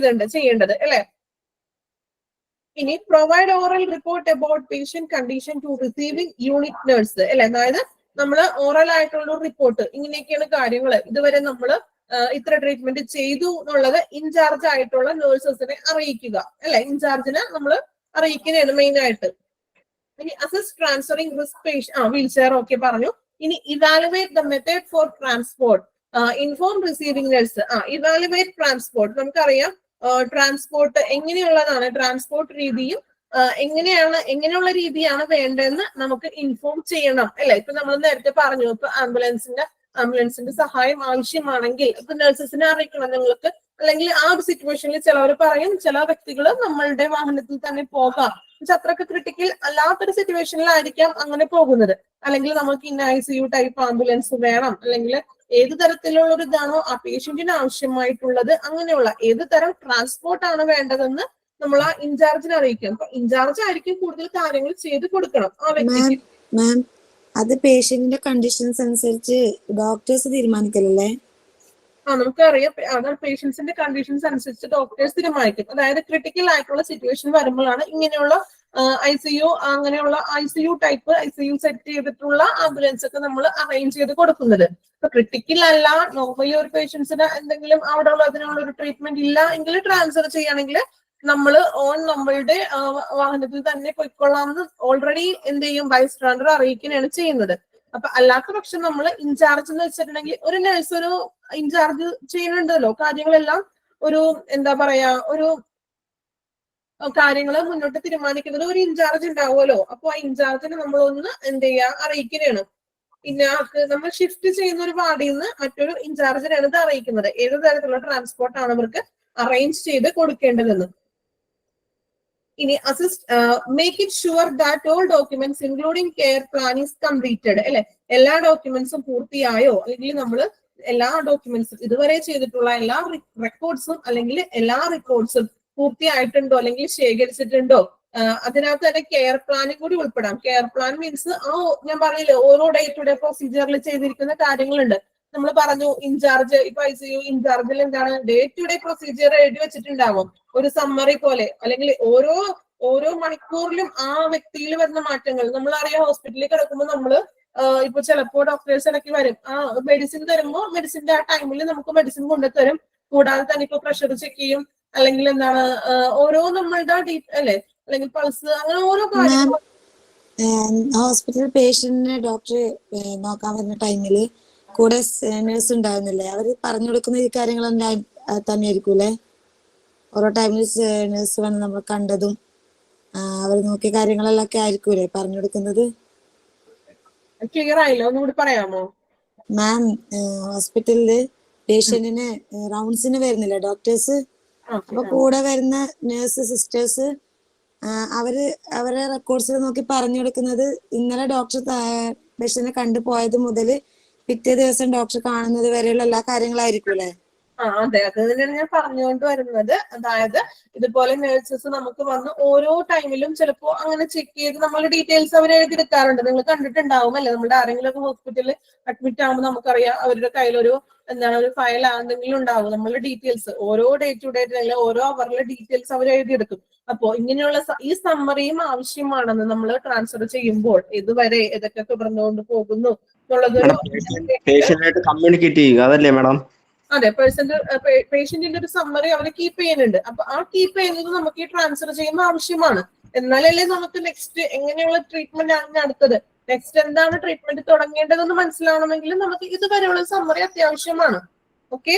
ചെയ്യേണ്ടത് അല്ലെ. ഇനി provide oral report about patient condition to receiving unit nurse അല്ലെ. അതായത് നമ്മൾ ഓറൽ ആയിട്ടുള്ള റിപ്പോർട്ട്, ഇങ്ങനെയൊക്കെയാണ് കാര്യങ്ങൾ, ഇതുവരെ നമ്മൾ ഇത്ര ട്രീറ്റ്മെന്റ് ചെയ്തു എന്നുള്ളത് ഇൻചാർജ് ആയിട്ടുള്ള നഴ്സസിനെ അറിയിക്കുക അല്ലെ. ഇൻചാർജിനെ നമ്മൾ അറിയിക്കുന്നതാണ് മെയിൻ ആയിട്ട്. ഇനി assist transferring risk patient, wheelchair okay പറഞ്ഞു. ഇനി evaluate the method for transport, inform receiving nurse. Evaluate transport, നമുക്കറിയാം ട്രാൻസ്പോർട്ട് എങ്ങനെയുള്ളതാണ്, ട്രാൻസ്പോർട്ട് രീതിയും എങ്ങനെയുള്ള രീതിയാണ് വേണ്ടതെന്ന് നമുക്ക് ഇൻഫോം ചെയ്യണം അല്ലെ. ഇപ്പൊ നമ്മൾ നേരത്തെ പറഞ്ഞു, ഇപ്പൊ ആംബുലൻസിന്റെ സഹായം ആവശ്യമാണെങ്കിൽ ഇപ്പൊ നഴ്സസിനെ അറിയിക്കണം നിങ്ങൾക്ക്. അല്ലെങ്കിൽ ആ ഒരു സിറ്റുവേഷനിൽ ചിലവർ പറയും ചില വ്യക്തികൾ നമ്മളുടെ വാഹനത്തിൽ തന്നെ പോകാം, അത്രക്ക് ക്രിട്ടിക്കൽ അല്ലാത്തൊരു സിറ്റുവേഷനിലായിരിക്കാം അങ്ങനെ പോകുന്നത്. അല്ലെങ്കിൽ നമുക്ക് ഇന്ന ICU ടൈപ്പ് ആംബുലൻസ് വേണം, അല്ലെങ്കിൽ ഏത് തരത്തിലുള്ള ഒരു ഇതാണോ ആ പേഷ്യന്റിന് ആവശ്യമായിട്ടുള്ളത്, അങ്ങനെയുള്ള ഏത് തരം ട്രാൻസ്പോർട്ട് ആണ് വേണ്ടതെന്ന് നമ്മൾ ആ ഇൻചാർജിനെ അറിയിക്കണം. അപ്പൊ ഇൻചാർജ് ആയിരിക്കും കൂടുതൽ കാര്യങ്ങൾ ചെയ്ത് കൊടുക്കണം ആ വ്യക്തിക്ക്. മാം, അത് പേഷ്യന്റിന്റെ കണ്ടീഷൻസ് അനുസരിച്ച് ഡോക്ടേഴ്സ് തീരുമാനിക്കലല്ലേ? നമുക്കറിയാം അതാണ് പേഷ്യൻസിന്റെ കണ്ടീഷൻസ് അനുസരിച്ച് ഡോക്ടേഴ്സ് തീരുമാനിക്കും. അതായത് ക്രിട്ടിക്കൽ ആയിട്ടുള്ള സിറ്റുവേഷൻ വരുമ്പോഴാണ് ഇങ്ങനെയുള്ള ICU അങ്ങനെയുള്ള ICU ടൈപ്പ് ICU സെറ്റ് ചെയ്തിട്ടുള്ള ആംബുലൻസ് ഒക്കെ നമ്മൾ അറേഞ്ച് ചെയ്ത് കൊടുക്കുന്നത്. ഇപ്പൊ ക്രിട്ടിക്കൽ അല്ല, നോർമലി ഒരു പേഷ്യൻസിന് എന്തെങ്കിലും അവിടെ അതിനുള്ള ഒരു ട്രീറ്റ്മെന്റ് ഇല്ല എങ്കിൽ ട്രാൻസ്ഫർ ചെയ്യുകയാണെങ്കിൽ നമ്മൾ നമ്മളുടെ വാഹനത്തിൽ തന്നെ പൊയ്ക്കൊള്ളാമെന്ന് ഓൾറെഡി എന്ത് ചെയ്യും ബൈസ്റ്റാൻഡർ അറിയിക്കുകയാണ് ചെയ്യുന്നത്. അപ്പൊ അല്ലാത്ത പക്ഷം നമ്മൾ ഇൻചാർജ് എന്ന് വെച്ചിട്ടുണ്ടെങ്കിൽ ഒരു നഴ്സ് ഒരു ഇൻചാർജ് ചെയ്യുന്നുണ്ടല്ലോ കാര്യങ്ങളെല്ലാം ഒരു എന്താ പറയാ ഒരു കാര്യങ്ങൾ മുന്നോട്ട് തീരുമാനിക്കുന്നത് ഒരു ഇൻചാർജ് ഉണ്ടാവുമല്ലോ. അപ്പൊ ആ ഇൻചാർജിനെ നമ്മളൊന്ന് എന്ത് ചെയ്യാ അറിയിക്കുകയാണ്. പിന്നെ നമ്മൾ ഷിഫ്റ്റ് ചെയ്യുന്ന ഒരു വാർഡിൽ നിന്ന് മറ്റൊരു ഇൻചാർജിനാണ് ഇത് അറിയിക്കുന്നത് ഏത് തരത്തിലുള്ള ട്രാൻസ്പോർട്ട് ആണ് അവർക്ക് അറേഞ്ച് ചെയ്ത് കൊടുക്കേണ്ടതെന്ന്. ഇനി assist make it sure that all documents including care plan is completed അല്ലെ. എല്ലാ ഡോക്യുമെന്റ്സും പൂർത്തിയായോ അല്ലെങ്കിൽ നമ്മൾ എല്ലാ ഡോക്യുമെന്റ്സും ഇതുവരെ ചെയ്തിട്ടുള്ള എല്ലാ റെക്കോർഡ്സും അല്ലെങ്കിൽ എല്ലാ റെക്കോർഡ്സും പൂർത്തിയായിട്ടുണ്ടോ അല്ലെങ്കിൽ ശേഖരിച്ചിട്ടുണ്ടോ. അതിനകത്ത് തന്നെ കെയർ പ്ലാനും കൂടി ഉൾപ്പെടാം. കെയർ പ്ലാൻ മീൻസ് ഞാൻ പറഞ്ഞില്ലേ ഓരോ ഡേ ടു ഡേ പ്രൊസീജിയറിൽ ചെയ്തിരിക്കുന്ന കാര്യങ്ങളുണ്ട്. നമ്മൾ പറഞ്ഞു ഇൻചാർജ് ഇപ്പൊ ICU ഇൻചാർജിൽ എന്താണ് ഡേ ടു ഡേ പ്രൊസീജിയർ എഴുതി വെച്ചിട്ടുണ്ടാവും ഒരു സമ്മറി പോലെ. അല്ലെങ്കിൽ ഓരോ മണിക്കൂറിലും ആ വ്യക്തിയിൽ വരുന്ന മാറ്റങ്ങൾ നമ്മളറിയാം. ഹോസ്പിറ്റലിൽ കിടക്കുമ്പോൾ നമ്മള് ഇപ്പൊ ചിലപ്പോ ഡോക്ടേഴ്സ് ഇടയ്ക്ക് വരും മെഡിസിൻ തരുമ്പോൾ മെഡിസിന്റെ ആ ടൈമിൽ നമുക്ക് മെഡിസിൻ കൊണ്ടുതരും. കൂടാതെ തന്നെ ഇപ്പൊ പ്രഷർ ചെക്ക് ചെയ്യും അല്ലെങ്കിൽ എന്താണ് ഓരോ നമ്മളുടെ അല്ലെ അല്ലെങ്കിൽ പൾസ് അങ്ങനെ ഓരോ കാര്യങ്ങളും. ഹോസ്പിറ്റൽ പേഷ്യന്റിനെ ഡോക്ടർ നോക്കാൻ വരുന്ന ടൈമില് കൂടെ നേഴ്സ് ഉണ്ടാകുന്നില്ലേ അവര് പറഞ്ഞു കൊടുക്കുന്ന ഈ കാര്യങ്ങൾ തന്നെയായിരിക്കൂലേ. ഓരോ ടൈമിൽ നേഴ്സ് വന്ന് നമ്മൾ കണ്ടതും അവർ നോക്കിയ കാര്യങ്ങളെല്ലാം ആയിരിക്കൂലേ പറഞ്ഞു കൊടുക്കുന്നത്. ക്ലിയർ ആയില്ലോ ഒന്നുകൂടി പറയാമോ മാം? ഹോസ്പിറ്റലില് പേഷ്യന്റിന് റൗണ്ട്സിന് വരുന്നില്ല ഡോക്ടേഴ്സ്. അപ്പൊ കൂടെ വരുന്ന നേഴ്സ് സിസ്റ്റേഴ്സ് അവരെ റെക്കോർഡ്സിൽ നോക്കി പറഞ്ഞു കൊടുക്കുന്നത് ഇന്നലെ ഡോക്ടർ പേഷ്യന്റിനെ കണ്ടുപോയത് മുതൽ പിറ്റേ ദിവസം ഡോക്ടർ കാണുന്നത് വരെയുള്ള എല്ലാ കാര്യങ്ങളായിരിക്കൂലേ. അതെ അത് തന്നെയാണ് ഞാൻ പറഞ്ഞുകൊണ്ട് വരുന്നത്. അതായത് ഇതുപോലെ നേഴ്സസ് നമുക്ക് വന്ന് ഓരോ ടൈമിലും ചിലപ്പോ അങ്ങനെ ചെക്ക് ചെയ്ത് നമ്മളുടെ ഡീറ്റെയിൽസ് അവർ എഴുതിയെടുക്കാറുണ്ട്. നിങ്ങൾ കണ്ടിട്ടുണ്ടാവും അല്ലെ. നമ്മുടെ ആരെങ്കിലും ഹോസ്പിറ്റലിൽ അഡ്മിറ്റ് ആകുമ്പോൾ നമുക്കറിയാം അവരുടെ കയ്യിലൊരു എന്താണ് ഒരു ഫയൽ എന്തെങ്കിലും ഉണ്ടാവും നമ്മളുടെ ഡീറ്റെയിൽസ് ഓരോ ഡേ ടു ഡേ അല്ലെങ്കിൽ ഓരോ അവരുടെ ഡീറ്റെയിൽസ് അവർ എഴുതിയെടുക്കും. അപ്പോ ഇങ്ങനെയുള്ള ഈ സമ്മറിയും ആവശ്യമാണെന്ന് നമ്മൾ ട്രാൻസ്ഫർ ചെയ്യുമ്പോൾ ഇതുവരെ ഇതൊക്കെ തുടർന്നുകൊണ്ട് പോകുന്നു എന്നുള്ളതൊരു കമ്മ്യൂണിക്കേറ്റ് ചെയ്യുക അതല്ലേ മാഡം? അതെ പേഷ്യന്റിന്റെ ഒരു സമ്മറി അവർ കീപ്പ് ചെയ്യുന്നുണ്ട്. അപ്പൊ ആ കീപ്പ് ചെയ്യുന്നത് നമുക്ക് ഈ ട്രാൻസ്ഫർ ചെയ്യുമ്പോൾ ആവശ്യമാണ്. എന്നാലല്ലേ നമുക്ക് നെക്സ്റ്റ് എങ്ങനെയുള്ള ട്രീറ്റ്മെന്റ് ആണ് അടുത്തത് നെക്സ്റ്റ് എന്താണ് ട്രീറ്റ്മെന്റ് തുടങ്ങേണ്ടതെന്ന് മനസ്സിലാവണമെങ്കിൽ നമുക്ക് ഇതുവരെയുള്ള സമ്മറി അത്യാവശ്യമാണ്. ഓക്കെ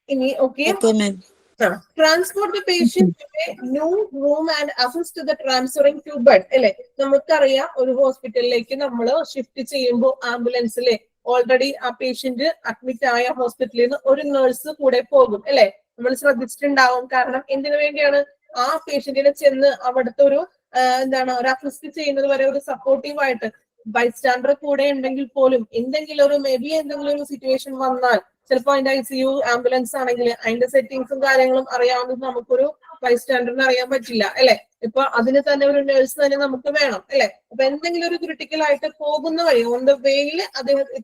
ഇനി okay transport the patient to a new room and assist the transferring to bed അല്ലെ. നമുക്കറിയാം ഒരു ഹോസ്പിറ്റലിലേക്ക് നമ്മൾ ഷിഫ്റ്റ് ചെയ്യുമ്പോൾ ആംബുലൻസിലെ ഓൾറെഡി ആ പേഷ്യന്റ് അഡ്മിറ്റ് ആയ ഹോസ്പിറ്റലിൽ നിന്ന് ഒരു നേഴ്സ് കൂടെ പോകും അല്ലെ. നമ്മൾ ശ്രദ്ധിച്ചിട്ടുണ്ടാവും. കാരണം എന്തിനു വേണ്ടിയാണ് ആ പേഷ്യന്റിനെ ചെന്ന് അവിടുത്തെ ഒരു എന്താണ് ഒരു അസിസ്റ്റ് ചെയ്യുന്നത് വരെ ഒരു സപ്പോർട്ടീവ് ആയിട്ട് ബൈസ്റ്റാൻഡർ കൂടെ ഉണ്ടെങ്കിൽ പോലും എന്തെങ്കിലും ഒരു എന്തെങ്കിലും ഒരു സിറ്റുവേഷൻ വന്നാൽ ചിലപ്പോൾ അതിന്റെ ICU ആംബുലൻസ് ആണെങ്കിൽ അതിന്റെ സെറ്റിംഗ്സും കാര്യങ്ങളും അറിയാവുന്നത് നമുക്കൊരു ബൈസ്റ്റാൻഡറിന് അറിയാൻ പറ്റില്ല അല്ലെ. ഇപ്പൊ അതിന് തന്നെ ഒരു നഴ്സ് തന്നെ നമുക്ക് വേണം അല്ലെ. അപ്പൊ എന്തെങ്കിലും ഒരു ക്രിട്ടിക്കൽ ആയിട്ട് പോകുന്ന വഴി ഓൺ ദ വേയിൽ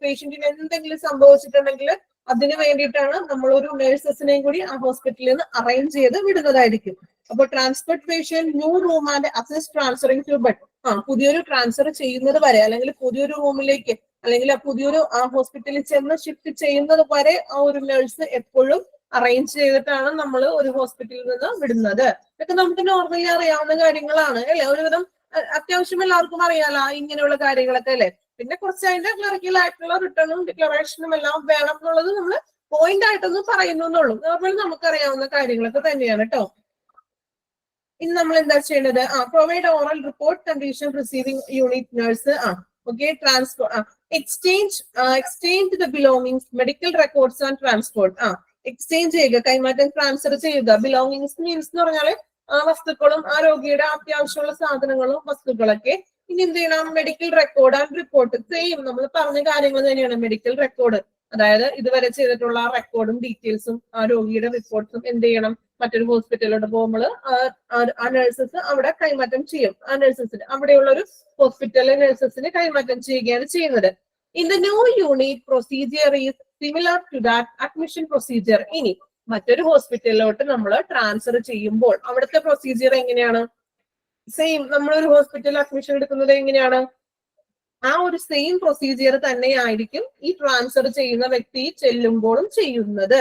പേഷ്യന്റിന് എന്തെങ്കിലും സംഭവിച്ചിട്ടുണ്ടെങ്കിൽ അതിന് വേണ്ടിയിട്ടാണ് നമ്മൾ ഒരു നഴ്സസിനെയും കൂടി ആ ഹോസ്പിറ്റലിൽ നിന്ന് അറേഞ്ച് ചെയ്ത് വിടുന്നതായിരിക്കും. അപ്പൊ transport patient new room and assist transferring to bed പുതിയൊരു ട്രാൻസ്ഫർ ചെയ്യുന്നത് വരെ അല്ലെങ്കിൽ പുതിയൊരു റൂമിലേക്ക് അല്ലെങ്കിൽ പുതിയൊരു ആ ഹോസ്പിറ്റലിൽ ചെന്ന് ഷിഫ്റ്റ് ചെയ്യുന്നത് വരെ ആ ഒരു നഴ്സ് എപ്പോഴും അറേഞ്ച് ചെയ്തിട്ടാണ് നമ്മൾ ഒരു ഹോസ്പിറ്റലിൽ നിന്ന് വിടുന്നത്. ഇതൊക്കെ നമുക്ക് നോർമലി അറിയാവുന്ന കാര്യങ്ങളാണ് അല്ലെ. ഒരുവിധം അത്യാവശ്യം എല്ലാവർക്കും അറിയാലോ ഇങ്ങനെയുള്ള കാര്യങ്ങളൊക്കെ അല്ലെ. പിന്നെ കുറച്ച് അതിന്റെ ക്ലറിക്കൽ ആയിട്ടുള്ള റിട്ടേണും ഡിക്ലറേഷനും എല്ലാം വേണം എന്നുള്ളത് നമ്മൾ പോയിന്റ് ആയിട്ടൊന്നും പറയുന്നു എന്നുള്ളൂ. നോർമലി നമുക്കറിയാവുന്ന കാര്യങ്ങളൊക്കെ തന്നെയാണ് കേട്ടോ. ഇനി നമ്മൾ എന്താ ചെയ്യേണ്ടത് provide oral report condition receiving unit nurse okay transport exchange the belongings medical records and transport exchange ചെയ്യുക കൈമാറ്റം ട്രാൻസ്ഫർ ചെയ്യുക. ബിലോങ്ങിങ്സ് മീൻസ് എന്ന് പറഞ്ഞാല് വസ്തുക്കളും ആ രോഗിയുടെ അത്യാവശ്യമുള്ള സാധനങ്ങളും വസ്തുക്കളൊക്കെ. ഇനി എന്ത് ചെയ്യണം medical record and report same നമ്മൾ പറഞ്ഞ കാര്യങ്ങൾ തന്നെയാണ്. മെഡിക്കൽ റെക്കോർഡ് അതായത് ഇതുവരെ ചെയ്തിട്ടുള്ള റെക്കോർഡും ഡീറ്റെയിൽസും ആ രോഗിയുടെ റിപ്പോർട്ട്സും എന്ത് ചെയ്യണം മറ്റൊരു ഹോസ്പിറ്റലിലോട്ട് പോകുമ്പോൾ ആ നഴ്സസ് അവിടെ കൈമാറ്റം ചെയ്യും. ആ നഴ്സസിന് അവിടെയുള്ള ഒരു ഹോസ്പിറ്റലിലെ നഴ്സസിന് കൈമാറ്റം ചെയ്യുകയാണ് ചെയ്യുന്നത്. In the new unit procedure is similar to that admission procedure. ഇനി മറ്റൊരു ഹോസ്പിറ്റലിലോട്ട് നമ്മൾ ട്രാൻസ്ഫർ ചെയ്യുമ്പോൾ അവിടുത്തെ പ്രൊസീജിയർ എങ്ങനെയാണ്? സെയിം നമ്മളൊരു ഹോസ്പിറ്റലിൽ അഡ്മിഷൻ എടുക്കുന്നത് എങ്ങനെയാണ്? ആ ഒരു സെയിം പ്രൊസീജിയർ തന്നെയായിരിക്കും ഈ ട്രാൻസ്ഫർ ചെയ്യുന്ന വ്യക്തി ചെല്ലുമ്പോഴും ചെയ്യുന്നത്.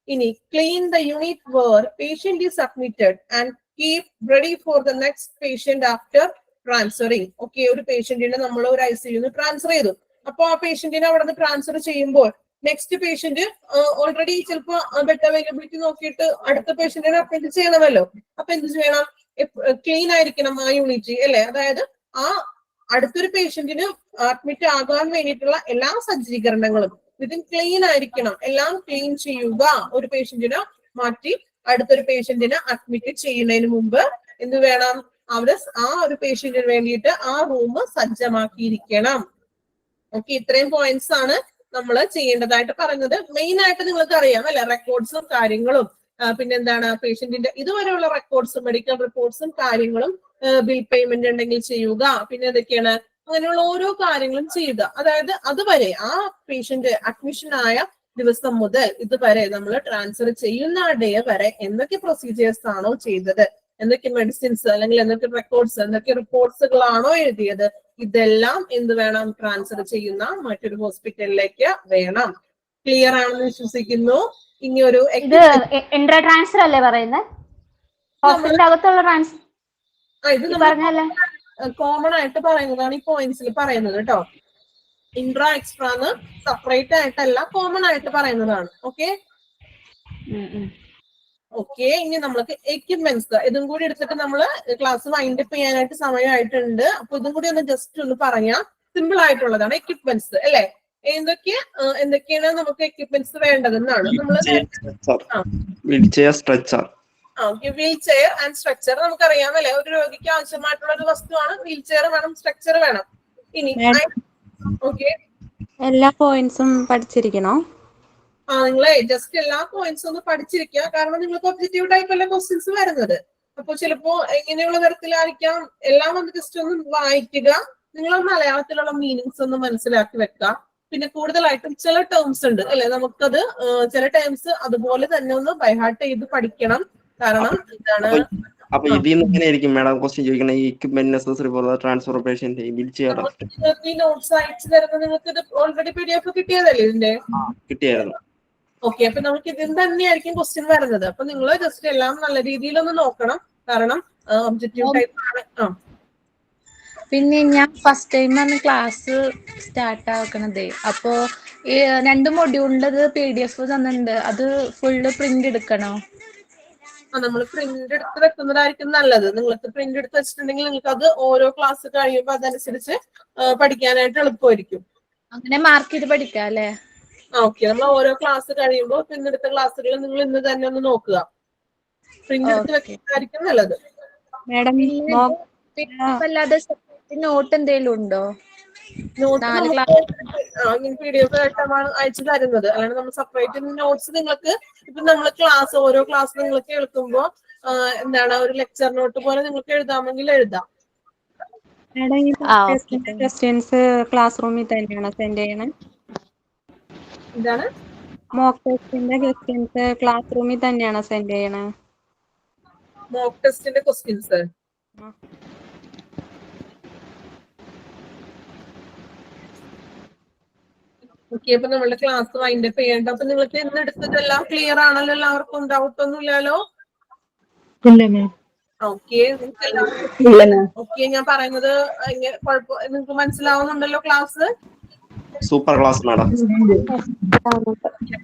ഇനി clean the unit where patient is admitted and keep ready for the next patient after transferring. Okay, ഒരു പേഷ്യന്റിനെ നമ്മൾ ഒരു ICU ട്രാൻസ്ഫർ ചെയ്തു. അപ്പൊ ആ പേഷ്യന്റിനെ അവിടെ നിന്ന് ട്രാൻസ്ഫർ ചെയ്യുമ്പോൾ നെക്സ്റ്റ് പേഷ്യന്റ് ഓൾറെഡി ചിലപ്പോ ബെഡ് അവൈലബിലിറ്റി നോക്കിയിട്ട് അടുത്ത പേഷ്യന്റിനെ അഡ്മിറ്റ് ചെയ്യണമല്ലോ. അപ്പൊ എന്ത് ചെയ്യണം? ക്ലീൻ ആയിരിക്കണം ആ യൂണിറ്റ് അല്ലെ. അതായത് ആ അടുത്തൊരു പേഷ്യന്റിന് അഡ്മിറ്റ് ആകാൻ വേണ്ടിയിട്ടുള്ള എല്ലാ സജ്ജീകരണങ്ങളും ഇതിന് ക്ലീൻ ആയിരിക്കണം. എല്ലാം ക്ലീൻ ചെയ്യുക. ഒരു പേഷ്യന്റിനെ മാറ്റി അടുത്തൊരു പേഷ്യന്റിനെ അഡ്മിറ്റ് ചെയ്യുന്നതിന് മുമ്പ് എന്ത് വേണം? അവിടെ ആ ഒരു പേഷ്യന്റിന് വേണ്ടിയിട്ട് ആ റൂം സജ്ജമാക്കിയിരിക്കണം. ഓക്കെ, ഇത്രയും പോയിന്റ്സ് ആണ് നമ്മൾ ചെയ്യേണ്ടതായിട്ട് പറഞ്ഞത്. മെയിൻ ആയിട്ട് നിങ്ങൾക്ക് അറിയാം അല്ലെ, റെക്കോർഡ്സും കാര്യങ്ങളും പിന്നെന്താണ് പേഷ്യന്റിന്റെ ഇതുവരെയുള്ള റെക്കോർഡ്സും മെഡിക്കൽ റിപ്പോർട്ട്സും കാര്യങ്ങളും, ബിൽ പേയ്മെന്റ് ഉണ്ടെങ്കിൽ ചെയ്യുക, പിന്നെ എന്തൊക്കെയാണ് അങ്ങനെയുള്ള ഓരോ കാര്യങ്ങളും ചെയ്യുക. അതായത് അതുവരെ ആ പേഷ്യന്റ് അഡ്മിഷൻ ആയ ദിവസം മുതൽ ഇതുവരെ നമ്മൾ ട്രാൻസ്ഫർ ചെയ്യുന്ന ഡേ വരെ എന്തൊക്കെ പ്രൊസീജിയേഴ്സ് ആണോ ചെയ്തത്, എന്തൊക്കെ മെഡിസിൻസ് അല്ലെങ്കിൽ എന്തൊക്കെ റെക്കോർഡ്സ്, എന്തൊക്കെ റിപ്പോർട്ട്സുകളാണോ എഴുതിയത്, ഇതെല്ലാം എന്ത് വേണം? ട്രാൻസ്ഫർ ചെയ്യുന്ന മറ്റൊരു ഹോസ്പിറ്റലിലേക്ക് വേണം. ക്ലിയർ ആണെന്ന് വിശ്വസിക്കുന്നു. ഇനി ഒരു ഇന്റർ ട്രാൻസ്ഫർ അല്ലേ പറയുന്നത്? ഹോസ്പിറ്റലിന്റെ അകത്തുള്ള ട്രാൻസ്ഫർ ഇത് കോമൺ ആയിട്ട് പറയുന്നതാണ് ഈ പോയിന്റ്സിൽ പറയുന്നത് കേട്ടോ. ഇൻട്രാ എക്സ്ട്രാ എന്ന് സെപ്പറേറ്റ് ആയിട്ടല്ല, കോമൺ ആയിട്ട് പറയുന്നതാണ്. ഓക്കെ ഓക്കെ, ഇനി നമ്മൾക്ക് എക്യുപ്മെന്റ്സ് ഇതും കൂടി എടുത്തിട്ട് നമ്മൾ ക്ലാസ് വൈൻഡ് അപ്പ് ചെയ്യാനായിട്ട് സമയമായിട്ടുണ്ട്. അപ്പൊ ഇതും കൂടി ഒന്ന് ജസ്റ്റ് ഒന്ന് പറഞ്ഞാൽ സിമ്പിൾ ആയിട്ടുള്ളതാണ്. എക്യുപ്മെന്റ്സ് അല്ലെ, എന്തൊക്കെയാണ് നമുക്ക് എക്യുപ്മെന്റ്സ് വേണ്ടതെന്നാണ് നമ്മൾ wheel chair, stretcher. Wheel chair and structure നമുക്കറിയാം അല്ലെ. ഒരു രോഗിക്ക് ആവശ്യമായിട്ടുള്ള ഒരു വസ്തുവാണ് വീൽ ചെയർ വേണം, സ്ട്രക്ചർ വേണം. ഇനി ഓക്കെ, എല്ലാ പോയിന്റ്സും പഠിച്ചിരിക്കണോ? നിങ്ങളെ ജസ്റ്റ് എല്ലാ പോയിന്റ്സും ഒന്ന് പഠിച്ചിരിക്കുക. കാരണം നിങ്ങൾക്ക് ഒബ്ജക്റ്റീവ് ടൈപ്പ് അല്ല ക്വസ്റ്റ്യൻസ് വരുന്നത്. അപ്പൊ ചിലപ്പോ എങ്ങനെയുള്ള തരത്തിലായിരിക്കാം, എല്ലാം ഒന്ന് ജസ്റ്റ് ഒന്ന് വായിക്കുക. നിങ്ങൾ മലയാളത്തിലുള്ള മീനിങ്സ് ഒന്ന് മനസ്സിലാക്കി വെക്കുക. പിന്നെ കൂടുതലായിട്ടും ചില ടേംസ് ഉണ്ട് അല്ലെ, നമുക്കത് ചില ടേംസ് അതുപോലെ തന്നെ ഒന്ന് ബൈഹാർട്ട് ചെയ്ത് പഠിക്കണം. കാരണം എന്താണ്, അപ്പൊ ഇതിൽ നിന്ന് എങ്ങനെയായിരിക്കും മാഡം ക്വസ്റ്റ്യൻ ചോദിക്കണം? ഈ equipment necessary for the transfer of patient wheel chair notes അയച്ചു തരുന്നത് നിങ്ങൾക്ക് ഇത് ഓൾറെഡി PDF കിട്ടിയതല്ലേ ഇതിന്റെ? കിട്ടിയായിരുന്നു. ഓക്കെ, അപ്പൊ നമുക്ക് ഇതിന് തന്നെയായിരിക്കും ക്വസ്റ്റ്യൻ വരുന്നത്. അപ്പൊ നിങ്ങൾ ജസ്റ്റ് എല്ലാം നല്ല രീതിയിൽ ഒന്ന് നോക്കണം. കാരണം ഒബ്ജക്റ്റീവ് ടൈപ്പ് ആണ്. പിന്നെ ഞാൻ ഫസ്റ്റ് ടൈമാണ് ക്ലാസ് സ്റ്റാർട്ട് ആക്കണത്. അപ്പോ ഈ 2 മൊഡ്യൂളിൻ്റെ PDF തന്നിട്ടുണ്ട്. അത് ഫുള്ള് പ്രിന്റ് എടുക്കണോ? നമ്മൾ പ്രിന്റ് എടുത്ത് വെക്കുന്നതായിരിക്കും നല്ലത്. നിങ്ങൾക്ക് പ്രിന്റ് എടുത്ത് വെച്ചിട്ടുണ്ടെങ്കിൽ നിങ്ങൾക്ക് അത് ഓരോ ക്ലാസ് കഴിയുമ്പോൾ അതനുസരിച്ച് പഠിക്കാനായിട്ട് എളുപ്പമായിരിക്കും. അങ്ങനെ മാർക്ക് ചെയ്ത് പഠിക്കാം അല്ലേ? ഓക്കെ, നമ്മൾ ഓരോ ക്ലാസ് കഴിയുമ്പോൾ പിന്നെടുത്ത ക്ലാസ്സുകൾ നിങ്ങൾ ഇന്ന് തന്നെ ഒന്ന് നോക്കുക. പ്രിന്റ് എടുത്ത് വെക്കുന്നതായിരിക്കും നല്ലത്. മാഡം അല്ലാതെ നോട്ട് എന്തെങ്കിലും ഉണ്ടോ? നോട്ട് PDF ആയിട്ടാണ് അയച്ചു തരുന്നത്. അല്ലാണ്ട് നമ്മൾ സെപ്പറേറ്റ് നോട്ട്സ് നിങ്ങൾക്ക് ഇപ്പൊ നമ്മൾ ക്ലാസ് ഓരോ ക്ലാസ് നിങ്ങൾക്ക് കേൾക്കുമ്പോ എന്താണ് ഒരു ലെക്ചർ നോട്ട് പോലെ നിങ്ങൾക്ക് എഴുതാമെങ്കിൽ എഴുതാം. മാഡം ഈ ക്വസ്റ്റ്യൻസ് ക്ലാസ് റൂമിൽ തന്നെയാണോ സെൻഡ് ചെയ്യണേ? എന്താണ് മോക്ക് ടെസ്റ്റിന്റെ ക്വസ്റ്റ്യൻസ് ക്ലാസ് റൂമിൽ തന്നെയാണോ സെൻഡ് ചെയ്യണേ? മോക്ക് ടെസ്റ്റിന്റെ ക്വസ്റ്റ്യൻസ് ഓക്കെ, അപ്പൊ നമ്മളുടെ ക്ലാസ് വൈൻഡ് അപ്പ് ചെയ്യേണ്ട. അപ്പൊ നിങ്ങൾക്ക് ഇന്ന് എടുത്തതെല്ലാം ക്ലിയർ ആണല്ലോ? എല്ലാവർക്കും ഡൗട്ട് ഒന്നും ഇല്ലല്ലോ? ഓക്കെ, ഓക്കെ, ഞാൻ പറയുന്നത് നിങ്ങൾക്ക് മനസ്സിലാവുന്നുണ്ടല്ലോ ക്ലാസ്? Super class madam.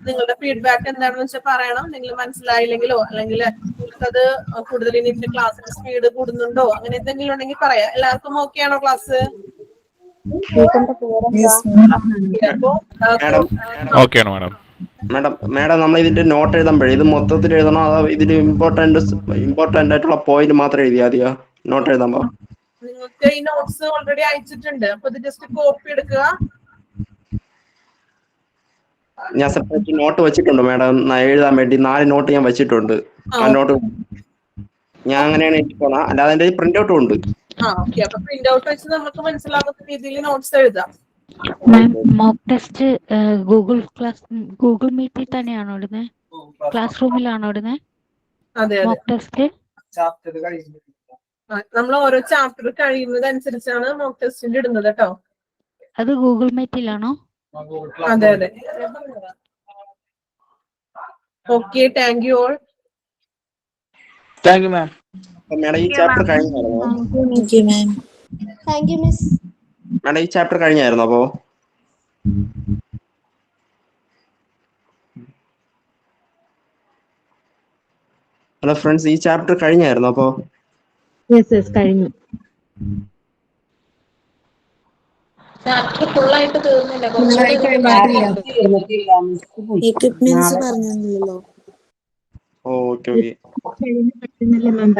നിങ്ങളുടെ ഫീഡ്ബാക്ക് എന്താണെന്ന് വെച്ചാൽ പറയണം. നിങ്ങൾ മനസ്സിലായില്ലെങ്കിലോ അല്ലെങ്കിൽ നിങ്ങൾക്കത് കൂടുതൽ ഇനി ക്ലാസ്സിന്റെ സ്പീഡ് കൂടുന്നുണ്ടോ അങ്ങനെ എന്തെങ്കിലും ഉണ്ടെങ്കിൽ പറയാം. എല്ലാവർക്കും ഓക്കെ ആണോ ക്ലാസ്? മാഡം നമ്മൾ ഇതിന്റെ നോട്ട് എഴുതുമ്പോഴേ ഇത് മൊത്തത്തിൽ എഴുതണോ അതോ ഇതിൽ ഇമ്പോർട്ടന്റ് ആയിട്ടുള്ള പോയിന്റ് മാത്രം എഴുതിയാ മതിയോ നോട്ട് എഴുതുമ്പോ? നിങ്ങൾക്ക് ഈ നോട്ട്സ് ഓൾറെഡി അയച്ചിട്ടുണ്ട്. അപ്പൊ ഇത് ജസ്റ്റ് കോപ്പി എടുക്കുക. ഞാൻ സെപ്പറേറ്റ് നോട്ട് വെച്ചിട്ടുണ്ട് മാഡം എഴുതാൻ വേണ്ടി. 4 നോട്ട് ഞാൻ വെച്ചിട്ടുണ്ട്. ആ നോട്ട് ഞാൻ അങ്ങനെയാണ് എനിക്ക് പോണ, അല്ലാതെ എന്റെ പ്രിന്റ് ഔട്ടും ഉണ്ട്. അപ്പൊ പ്രിന്റ് ഔട്ട് വെച്ച് നമുക്ക് മനസ്സിലാകുന്ന രീതിയിൽ നോട്ട്സ് എഴുതാം. മോക്ക് ടെസ്റ്റ് ഗൂഗിൾ മീറ്റിൽ തന്നെയാണോ ഇടുന്നത്? ക്ലാസ് റൂമിലാണോ ഇടുന്നത്? അതെ, മോക്ക് ടെസ്റ്റ് നമ്മൾ ഓരോ ചാപ്റ്റർ കഴിയുന്നതനുസരിച്ചാണ് മോക്ക് ടെസ്റ്റിന്റെ ഇടുന്നത് കേട്ടോ. അത് ഗൂഗിൾ മീറ്റിലാണോ? അതെ അതെ. Okay, thank you all. Thank you ma'am. Madam ഈ ചാപ്റ്റർ കഴിഞ്ഞായിരുന്നോ? Thank you ma'am. Thank you miss. Madam ഈ ചാപ്റ്റർ കഴിഞ്ഞായിരുന്നോ അപ്പോ? ഹലോ ഫ്രണ്ട്സ്, ഈ ചാപ്റ്റർ കഴിഞ്ഞായിരുന്നോ അപ്പോ? കഴിഞ്ഞു. ചാപ്റ്റർ ഫുൾ ആയിട്ട് തീർന്നില്ല, കുറച്ചുകൂടി ഇതിന്റെ ബാക്കിയുണ്ട്. എക്വിപ്മെന്റ്സ് പറഞ്ഞല്ലോ. Okay okay. പറ്റുന്നില്ല മാം.